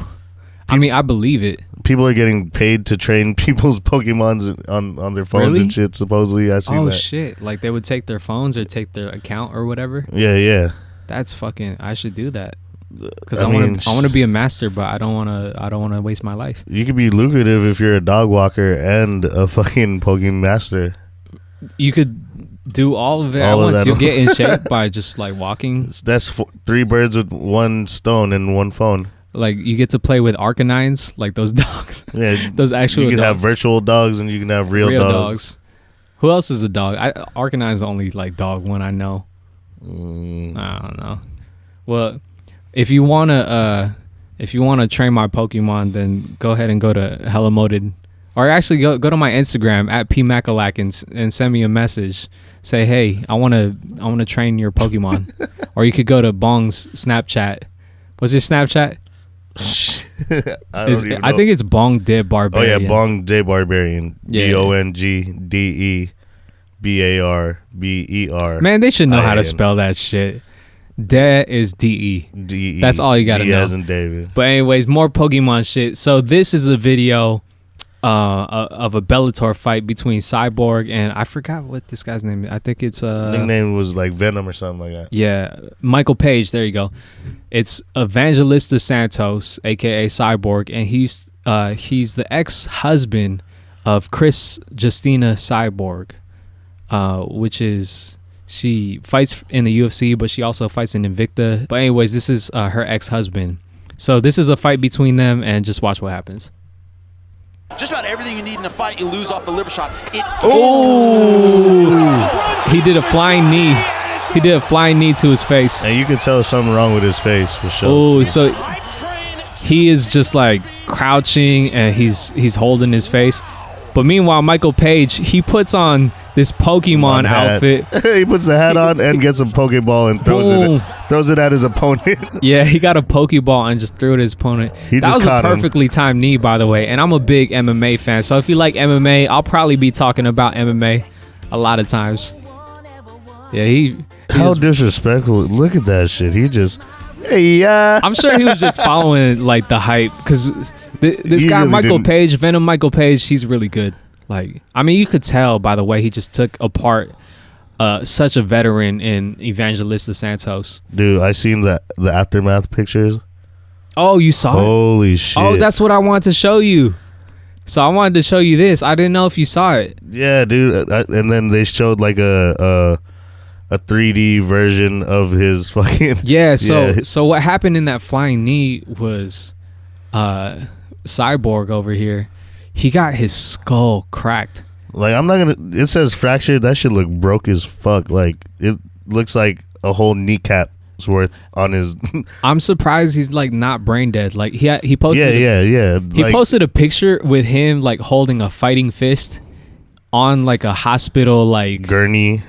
I mean, I believe it. People are getting paid to train people's Pokemons on their phones Really? and shit. Supposedly, I seen that. Oh shit! Like they would take their phones or take their account or whatever. Yeah. That's fucking. I should do that. Because I I mean, want to be a master, but I don't want to waste my life. You could be lucrative if you're a dog walker and a fucking Pokemon master. You could do all of it at All of once. that. You'll get in shape by just like walking. That's 3 birds with 1 stone and 1 phone. Like you get to play with Arcanines, like those dogs. Yeah, those actual. You can dogs. have virtual dogs and you can have real dogs. Who else is a dog? Arcanine's the only like dog one I know. I don't know. Well, if you wanna train my Pokemon, then go ahead and go to Hella Moded, or actually go to my Instagram at Pmac and send me a message. Say, hey, I wanna train your Pokemon, or you could go to Bong's Snapchat. What's your Snapchat? I don't even know. I think it's Bong De Barbarian. Oh yeah, Bong De Barbarian. Yeah. BONGDEBARBER. Man, they should know how to spell that shit. De is DE. DE. That's all you gotta D know. as in David. But anyways, more Pokemon shit. So this is a video of a Bellator fight between Cyborg and I forgot what this guy's name is. I think it's nickname was like Venom or something like that. Yeah, Michael Page. There you go. It's Evangelista Santos, aka Cyborg, and he's the ex-husband of Chris Justina Cyborg, which is. She fights in the UFC, but she also fights in Invicta. But anyways, this is her ex-husband. So this is a fight between them, and just watch what happens. Just about everything you need in a fight, you lose off the liver shot. Oh! He did a flying knee. He did a flying knee to his face. And you could tell something wrong with his face for sure. Oh, so he is just like crouching, and he's holding his face. But meanwhile, Michael Page, he puts on this Pokemon outfit. He puts the hat on and gets a Pokeball and throws it at his opponent. Yeah, he got a Pokeball and just threw it at his opponent. That was a perfectly timed knee, by the way. And I'm a big MMA fan, so if you like MMA, I'll probably be talking about MMA a lot of times. Yeah, he How disrespectful. Look at that shit. He just, hey, I'm sure he was just following like the hype, because this guy really Michael didn't. Page, Venom Michael Page, he's really good. Like, I mean, you could tell by the way he just took apart such a veteran in Evangelista Santos. Dude, I seen the aftermath pictures. Oh, you saw it? Holy shit. Oh, that's what I wanted to show you. So I wanted to show you this. I didn't know if you saw it. Yeah, dude. And then they showed like a 3D version of his fucking. Yeah. So what happened in that flying knee was, Cyborg over here, he got his skull cracked. Like, I'm not gonna. It says fractured. That shit look broke as fuck. Like, it looks like a whole kneecap's worth on his. I'm surprised he's like not brain dead. Like he posted. Yeah. He like, posted a picture with him like holding a fighting fist on like a hospital like gurney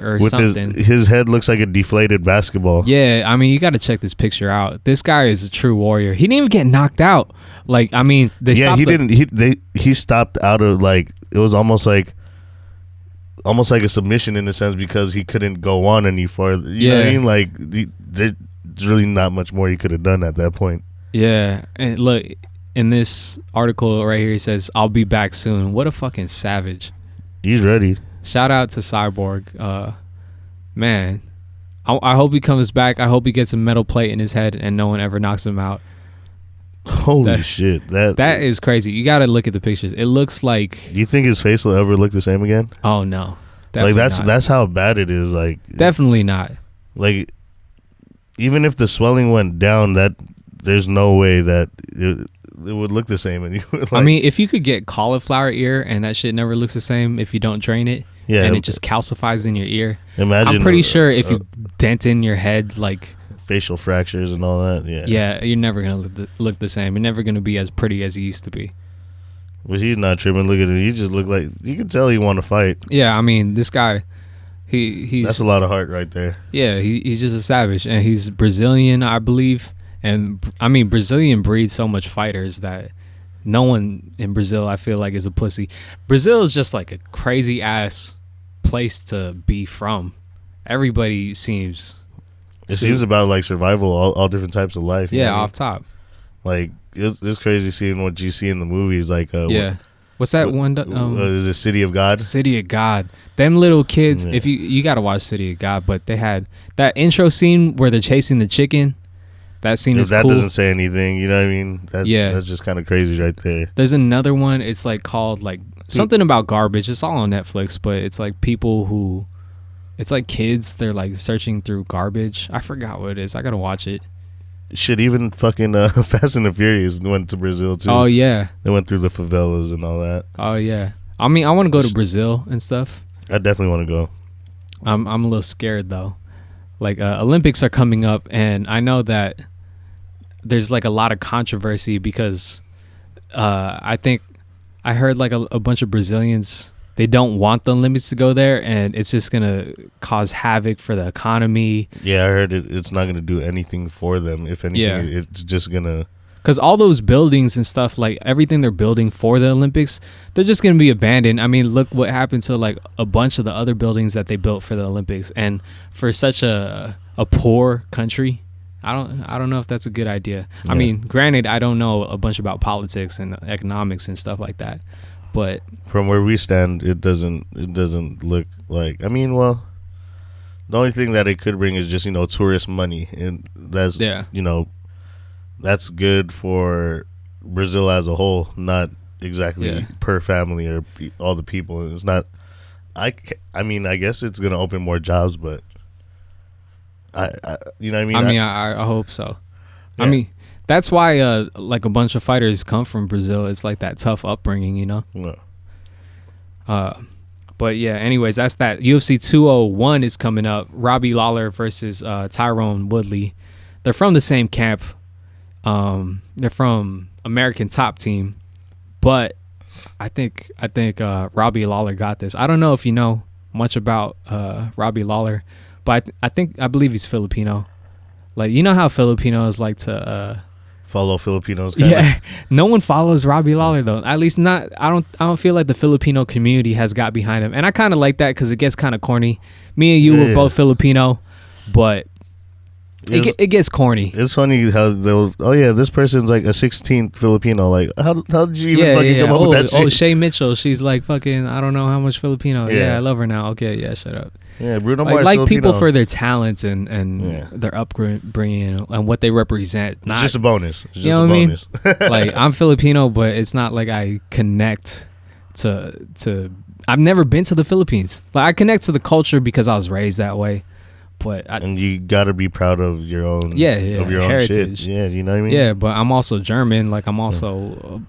or with something. His head looks like a deflated basketball. Yeah, I mean, you got to check this picture out. This guy is a true warrior. He didn't even get knocked out. Like, I mean, they stopped. He didn't. He stopped out of like, it was almost like a submission in a sense, because he couldn't go on any further. You know what I mean? Like, there's really not much more he could have done at that point. Yeah, and look, in this article right here, he says, "I'll be back soon." What a fucking savage. He's ready. Shout out to Cyborg. Man, I hope he comes back. I hope he gets a metal plate in his head and no one ever knocks him out. Holy shit. That is crazy. You got to look at the pictures. It looks like... Do you think his face will ever look the same again? Oh, no. Like, that's how bad it is. Like, definitely not. Like, even if the swelling went down, there's no way that it would look the same. And I mean, if you could get cauliflower ear and that shit never looks the same if you don't drain it, and it just calcifies in your ear. Imagine. I'm pretty sure if you dent in your head, like facial fractures and all that. Yeah, you're never gonna look the same. You're never gonna be as pretty as you used to be. But he's not tripping. Look at it. He just looked like, you can tell he want to fight. Yeah, I mean, this guy, he's that's a lot of heart right there. Yeah, he's just a savage, and he's Brazilian, I believe. And I mean, Brazilian breeds so much fighters that no one in Brazil, I feel like, is a pussy. Brazil is just like a crazy ass place to be from. Everybody seems... It seems about like survival, all different types of life. Yeah, off top. Like, it's crazy seeing what you see in the movies. Like, what's that one? Is it City of God? City of God. Them little kids. If you got to watch City of God, but they had that intro scene where they're chasing the chicken. That scene is that cool. doesn't say anything. You know what I mean? That's just kind of crazy right there. There's another one. It's like called like something about garbage. It's all on Netflix, but it's like people who, it's like kids. They're like searching through garbage. I forgot what it is. I gotta watch it. Shit, even fucking Fast and the Furious went to Brazil too. Oh yeah, they went through the favelas and all that. Oh yeah. I mean, I want to go to Brazil and stuff. I definitely want to go. I'm a little scared though. Like Olympics are coming up, and I know that there's like a lot of controversy because I think I heard like a bunch of Brazilians, they don't want the Olympics to go there, and it's just gonna cause havoc for the economy. Yeah, I heard it's not gonna do anything for them. If anything, it's just gonna, because all those buildings and stuff, like everything they're building for the Olympics, they're just gonna be abandoned. I mean, look what happened to like a bunch of the other buildings that they built for the Olympics, and for such a poor country, I don't know if that's a good idea. Yeah. I mean, granted, I don't know a bunch about politics and economics and stuff like that, but from where we stand, it doesn't look like. I mean, well, the only thing that it could bring is just, tourist money, and that's that's good for Brazil as a whole, not exactly per family or all the people. It's not. I mean, I guess it's gonna open more jobs, but you know what I mean? I hope so. Yeah. I mean, that's why like a bunch of fighters come from Brazil. It's like that tough upbringing, Yeah. But yeah, anyways, that's that. UFC 201 is coming up. Robbie Lawler versus Tyrone Woodley. They're from the same camp. They're from American Top Team, but I think Robbie Lawler got this. I don't know if you know much about Robbie Lawler, but I believe he's Filipino. Like, you know how Filipinos like to follow Filipinos. Yeah, no one follows Robbie Lawler though. At least not. I don't feel like the Filipino community has got behind him, and I kind of like that because it gets kind of corny. Me and you were both Filipino, but it gets corny. It's funny how they'll. Oh yeah, this person's like a 16th Filipino. Like, how did you even fucking come up with that shit? Oh, Shay Mitchell, she's like fucking. I don't know how much Filipino. Yeah, I love her now. Okay, yeah, shut up. Yeah, Bruno Mars. Like people for their talents and their upbringing and what they represent. It's just a bonus. It's just you know a what bonus. I mean? Like, I'm Filipino, but it's not like I connect to. I've never been to the Philippines. Like, I connect to the culture because I was raised that way. But and you gotta be proud of your own, of your heritage. own shit. Yeah, you know what I mean. Yeah, but I'm also German. Like, I'm also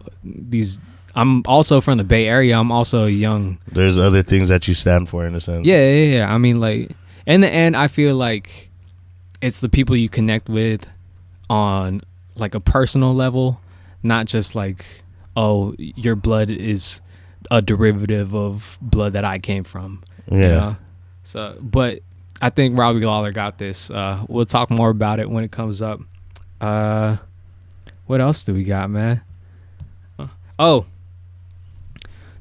I'm also from the Bay Area. I'm also young. There's other things that you stand for, in a sense. Yeah. I mean, like, in the end, I feel like it's the people you connect with on like a personal level, not just like, oh, your blood is a derivative of blood that I came from. Yeah. You know? So, but I think Robbie Lawler got this. We'll talk more about it when it comes up. What else do we got, man? Oh,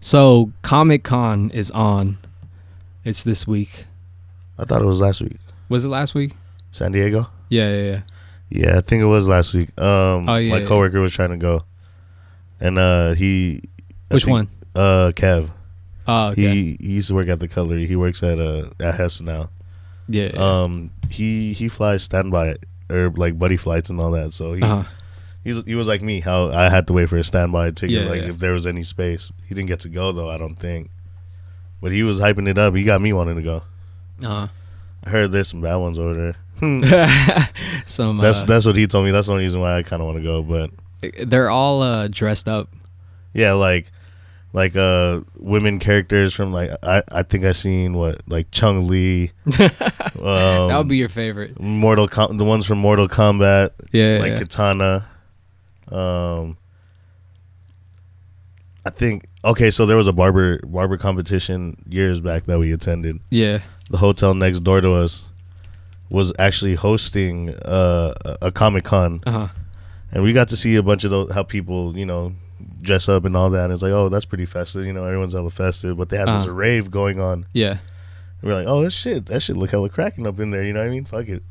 so Comic-Con is on. It's this week. I thought it was last week. Was it last week? San Diego? Yeah. Yeah, I think it was last week. My coworker was trying to go, and Which one? Kev. Oh, okay. He used to work at the Cutlery. He works at Heff's now. Yeah. He flies standby or like buddy flights and all that. So he was like me, how I had to wait for a standby ticket. If there was any space, he didn't get to go though. I don't think, but he was hyping it up. He got me wanting to go. I heard there's some bad ones over there. That's what he told me. That's the only reason why I kind of want to go. But they're all dressed up. Yeah, like women characters from like I think I seen Chung Li. That would be your favorite. The ones from Mortal Kombat. Yeah, like Katana. I think so there was a barber competition years back that we attended. Yeah. The hotel next door to us was actually hosting a Comic-Con. And we got to see a bunch of those, how people, dress up and all that. And it's like, oh, that's pretty festive. Everyone's hella festive. But they had this rave going on. Yeah. And we're like, oh, that shit look hella cracking up in there. You know what I mean? Fuck it.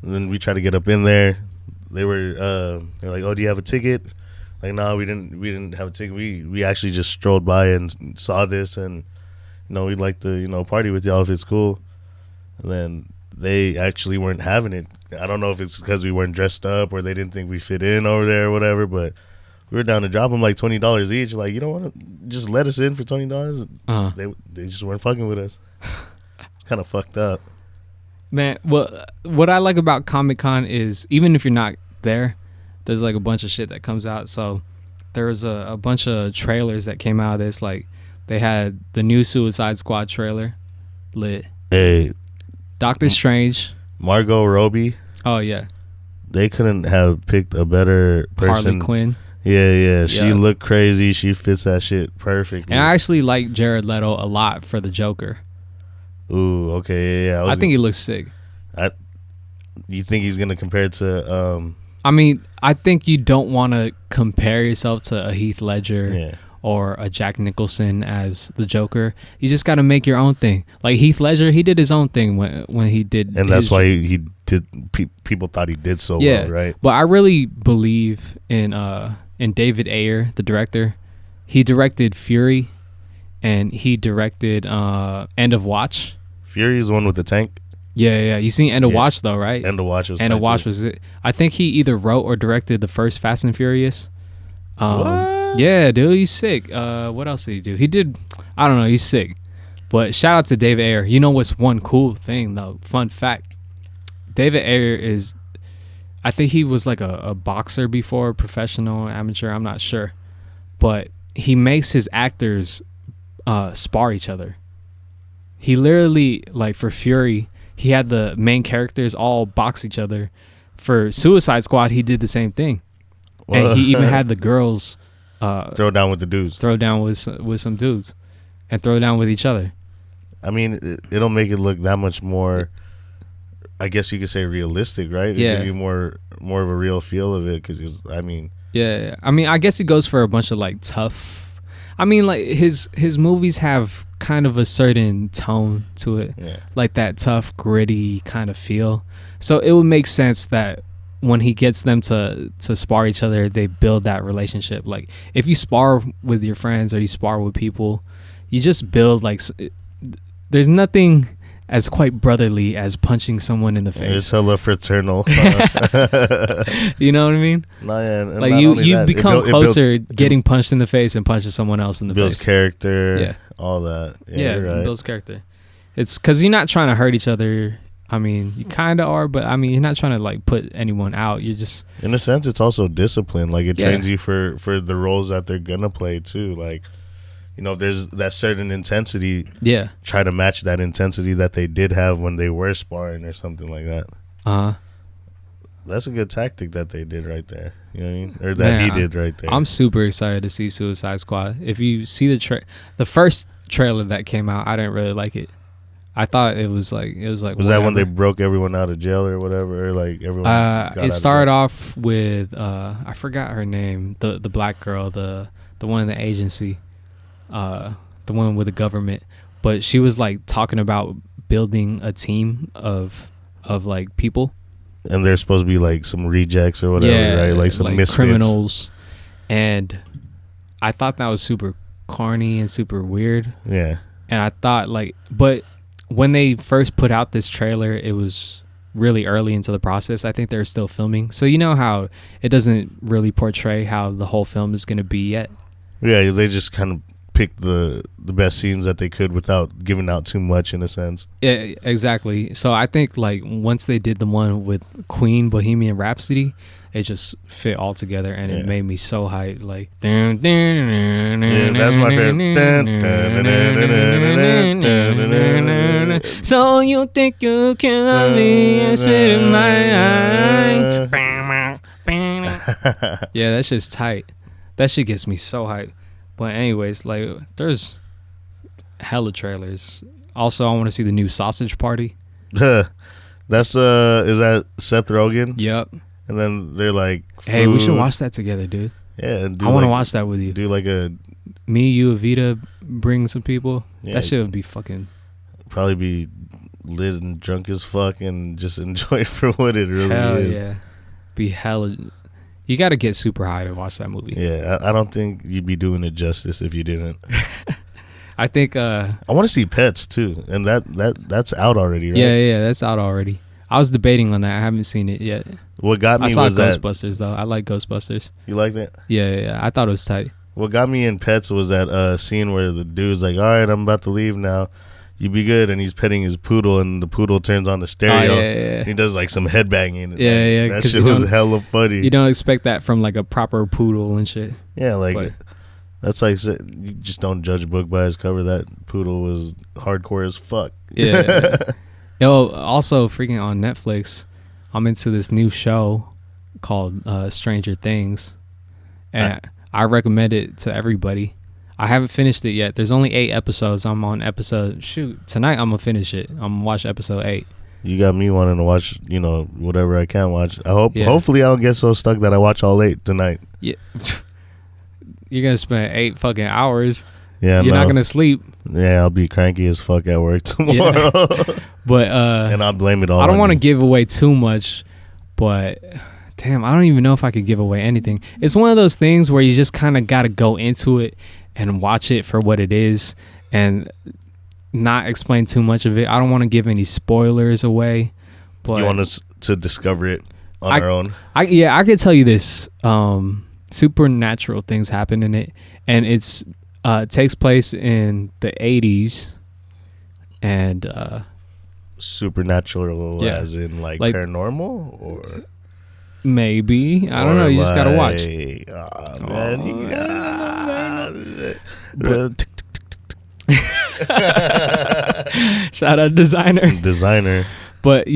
And then we try to get up in there. They're like, oh, do you have a ticket? Like, no, we didn't have a ticket. We actually just strolled by and saw this, and we'd like to party with y'all if it's cool. And then they actually weren't having it. I don't know if it's because we weren't dressed up or they didn't think we fit in over there or whatever, but we were down to drop them like $20 each. Like, you don't want to just let us in for $20? They just weren't fucking with us. It's kind of fucked up. Man, well, what I like about Comic-Con is even if you're not there, there's like a bunch of shit that comes out. So there was a bunch of trailers that came out of this. Like, they had the new Suicide Squad trailer, lit. Hey, Doctor Strange, Margot Robbie. Oh yeah, they couldn't have picked a better person. Harley Quinn. Yeah. She looked crazy. She fits that shit perfectly. And I actually like Jared Leto a lot for the Joker. Ooh, okay, yeah. I think he looks sick. You think he's gonna compare it to? I mean, I think you don't want to compare yourself to a Heath Ledger or a Jack Nicholson as the Joker. You just got to make your own thing. Like Heath Ledger, he did his own thing when he did. And that's why he did. People thought he did so well, right? But I really believe in David Ayer, the director. He directed Fury, and he directed End of Watch. Fury's the one with the tank. Yeah. You seen End of Watch though, right? End of Watch was it. I think he either wrote or directed the first Fast and Furious. What? Yeah, dude, he's sick. What else did he do? He did, I don't know, he's sick. But shout out to David Ayer. You know what's one cool thing though? Fun fact. David Ayer is, I think he was like a boxer before, professional, amateur, I'm not sure. But he makes his actors spar each other. He literally, like for Fury, he had the main characters all box each other. For Suicide Squad, he did the same thing. And he even had the girls throw down with the dudes. Throw down with some dudes. And throw down with each other. I mean, it'll make it look that much more, I guess you could say, realistic, right? Yeah. It'll give you more of a real feel of it. Because, I mean... Yeah. I mean, I guess he goes for a bunch of, like, tough... I mean, like, his movies have kind of a certain tone to it. Yeah. Like that tough, gritty kind of feel. So it would make sense that when he gets them to spar each other, they build that relationship. Like, if you spar with your friends or you spar with people, you just build, like... There's nothing as quite brotherly as punching someone in the face. It's hella fraternal. You know what I mean? No, yeah, like you become closer getting punched in the face and punching someone else in the face. Builds character. Yeah. All that. Yeah, right. It builds character. It's because you're not trying to hurt each other. I mean, you kind of are, but I mean, you're not trying to like put anyone out. You're just... In a sense, it's also discipline. Like it trains you for the roles that they're gonna play too. Like, you know, there's that certain intensity. Yeah. Try to match that intensity that they did have when they were sparring or something like that. That's a good tactic that they did right there. You know what I mean? Or that he did right there. I'm super excited to see Suicide Squad. If you see the first trailer that came out, I didn't really like it. I thought it was like was that when they broke everyone out of jail or whatever, or like everyone? It started off with I forgot her name, the black girl, the one in the agency. The one with the government, but she was like talking about building a team of like people, and they're supposed to be like some rejects or whatever, right? Like some misfits. Criminals. And I thought that was super corny and super weird. Yeah. And I thought but when they first put out this trailer, it was really early into the process. I think they're still filming. So you know how it doesn't really portray how the whole film is going to be yet. Yeah, they just kind of picked the best scenes that they could without giving out too much in a sense. Yeah, exactly. So I think like once they did the one with Queen Bohemian Rhapsody, it just fit all together, and it made me so hyped. Like, yeah, that's my favorite. So you think you can love me and sit in my eye? Yeah, that shit's tight. That shit gets me so hyped. But anyways, like, there's hella trailers. Also, I want to see the new Sausage Party. That's is that Seth Rogen? Yep. And then they're like, hey, we should watch that together, dude. Yeah, I want to watch that with you. Do like a me, you, Avita, bring some people. Yeah, that shit would be fucking. Probably be lit and drunk as fuck and just enjoy it for what it really is. Yeah, be hella. You got to get super high to watch that movie. Yeah, I don't think you'd be doing it justice if you didn't. I think. I want to see Pets too, and that's out already, right? Yeah, that's out already. I was debating on that. I haven't seen it yet. What got me I saw was Ghostbusters though. I like Ghostbusters. You like that? Yeah. I thought it was tight. What got me in Pets was that scene where the dude's like, "All right, I'm about to leave now. You be good," and he's petting his poodle, and the poodle turns on the stereo. Yeah. He does like some headbanging. Yeah. That shit was hella funny. You don't expect that from like a proper poodle and shit. Yeah, like that's like you just don't judge a book by its cover. That poodle was hardcore as fuck. Yeah. Yo, also freaking on Netflix, I'm into this new show called Stranger Things, and I recommend it to everybody. I haven't finished it yet. There's only 8 episodes. I'm on episode tonight. I'm gonna finish it. I'm gonna watch episode 8. You got me wanting to watch, whatever I can watch. Hopefully I don't get so stuck that I watch all 8 tonight. Yeah. You're gonna spend 8 fucking hours. Yeah, you're not gonna sleep. Yeah, I'll be cranky as fuck at work tomorrow. Yeah. But and I'll blame it all. I don't want to give away too much, but damn, I don't even know if I could give away anything. It's one of those things where you just kind of got to go into it and watch it for what it is and not explain too much of it. I don't want to give any spoilers away. But you want us to discover it on our own? I could tell you this. Supernatural things happen in it, and it takes place in the 80s, and supernatural as in like paranormal or maybe I don't know. You just gotta watch. Shout out Desiigner. But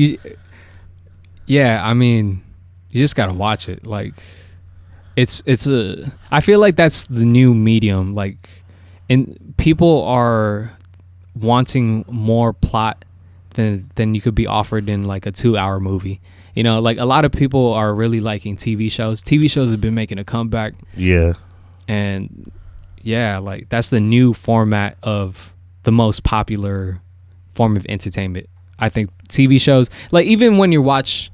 I mean, you just gotta watch it. Like I feel like that's the new medium. Like, and people are wanting more plot than you could be offered in like a 2-hour movie. Like a lot of people are really liking TV shows. TV shows have been making a comeback. Yeah. And like that's the new format of the most popular form of entertainment. I think TV shows, like even when you watch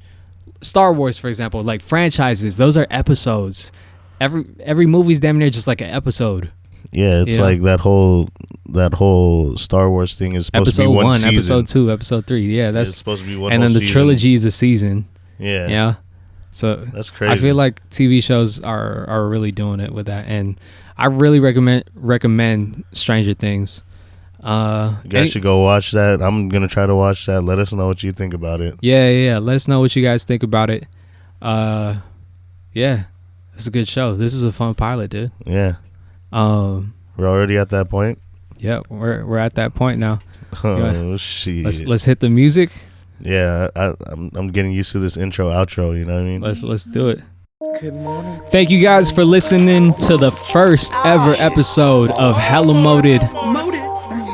Star Wars, for example, like franchises, those are episodes. Every movie's damn near just like an episode. Yeah, it's like that whole Star Wars thing is supposed to be one season. Episode 2, episode 3. Yeah, that's supposed to be one. And then the trilogy is a season. Yeah. Yeah. So that's crazy. I feel like TV shows are really doing it with that, and I really recommend Stranger Things. You guys should go watch that. I'm gonna try to watch that. Let us know what you think about it. Yeah. Let us know what you guys think about it. Yeah, it's a good show. This is a fun pilot, dude. Yeah. We're already at that point. Yeah, we're at that point now. Oh shit. Let's hit the music. Yeah, I'm getting used to this intro outro. You know what I mean? Let's do it. Good morning. Thank you guys for listening to the first ever episode of Hella Moted.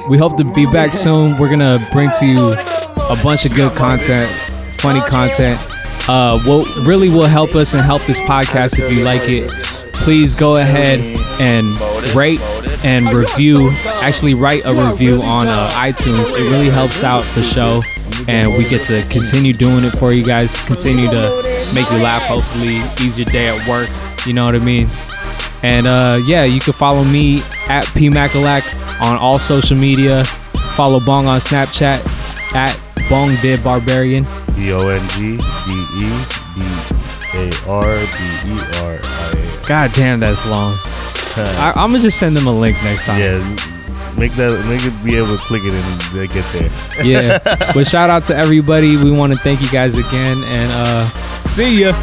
We hope to be back soon. We're gonna bring to you a bunch of good content, funny content. What really will help us and help this podcast if you like it. Please go ahead and rate and review. Actually, write a review on iTunes. It really helps out the show, and we get to continue doing it for you guys. Continue to make you laugh. Hopefully, ease your day at work. You know what I mean? And you can follow me at Pmac on all social media. Follow Bong on Snapchat. at Bong Did Barbarian. BONGDEBARBERIA. God damn, that's long. I'm gonna just send them a link next time. Yeah, make it be able to click it and they get there. Yeah, but shout out to everybody. We want to thank you guys again, and see ya.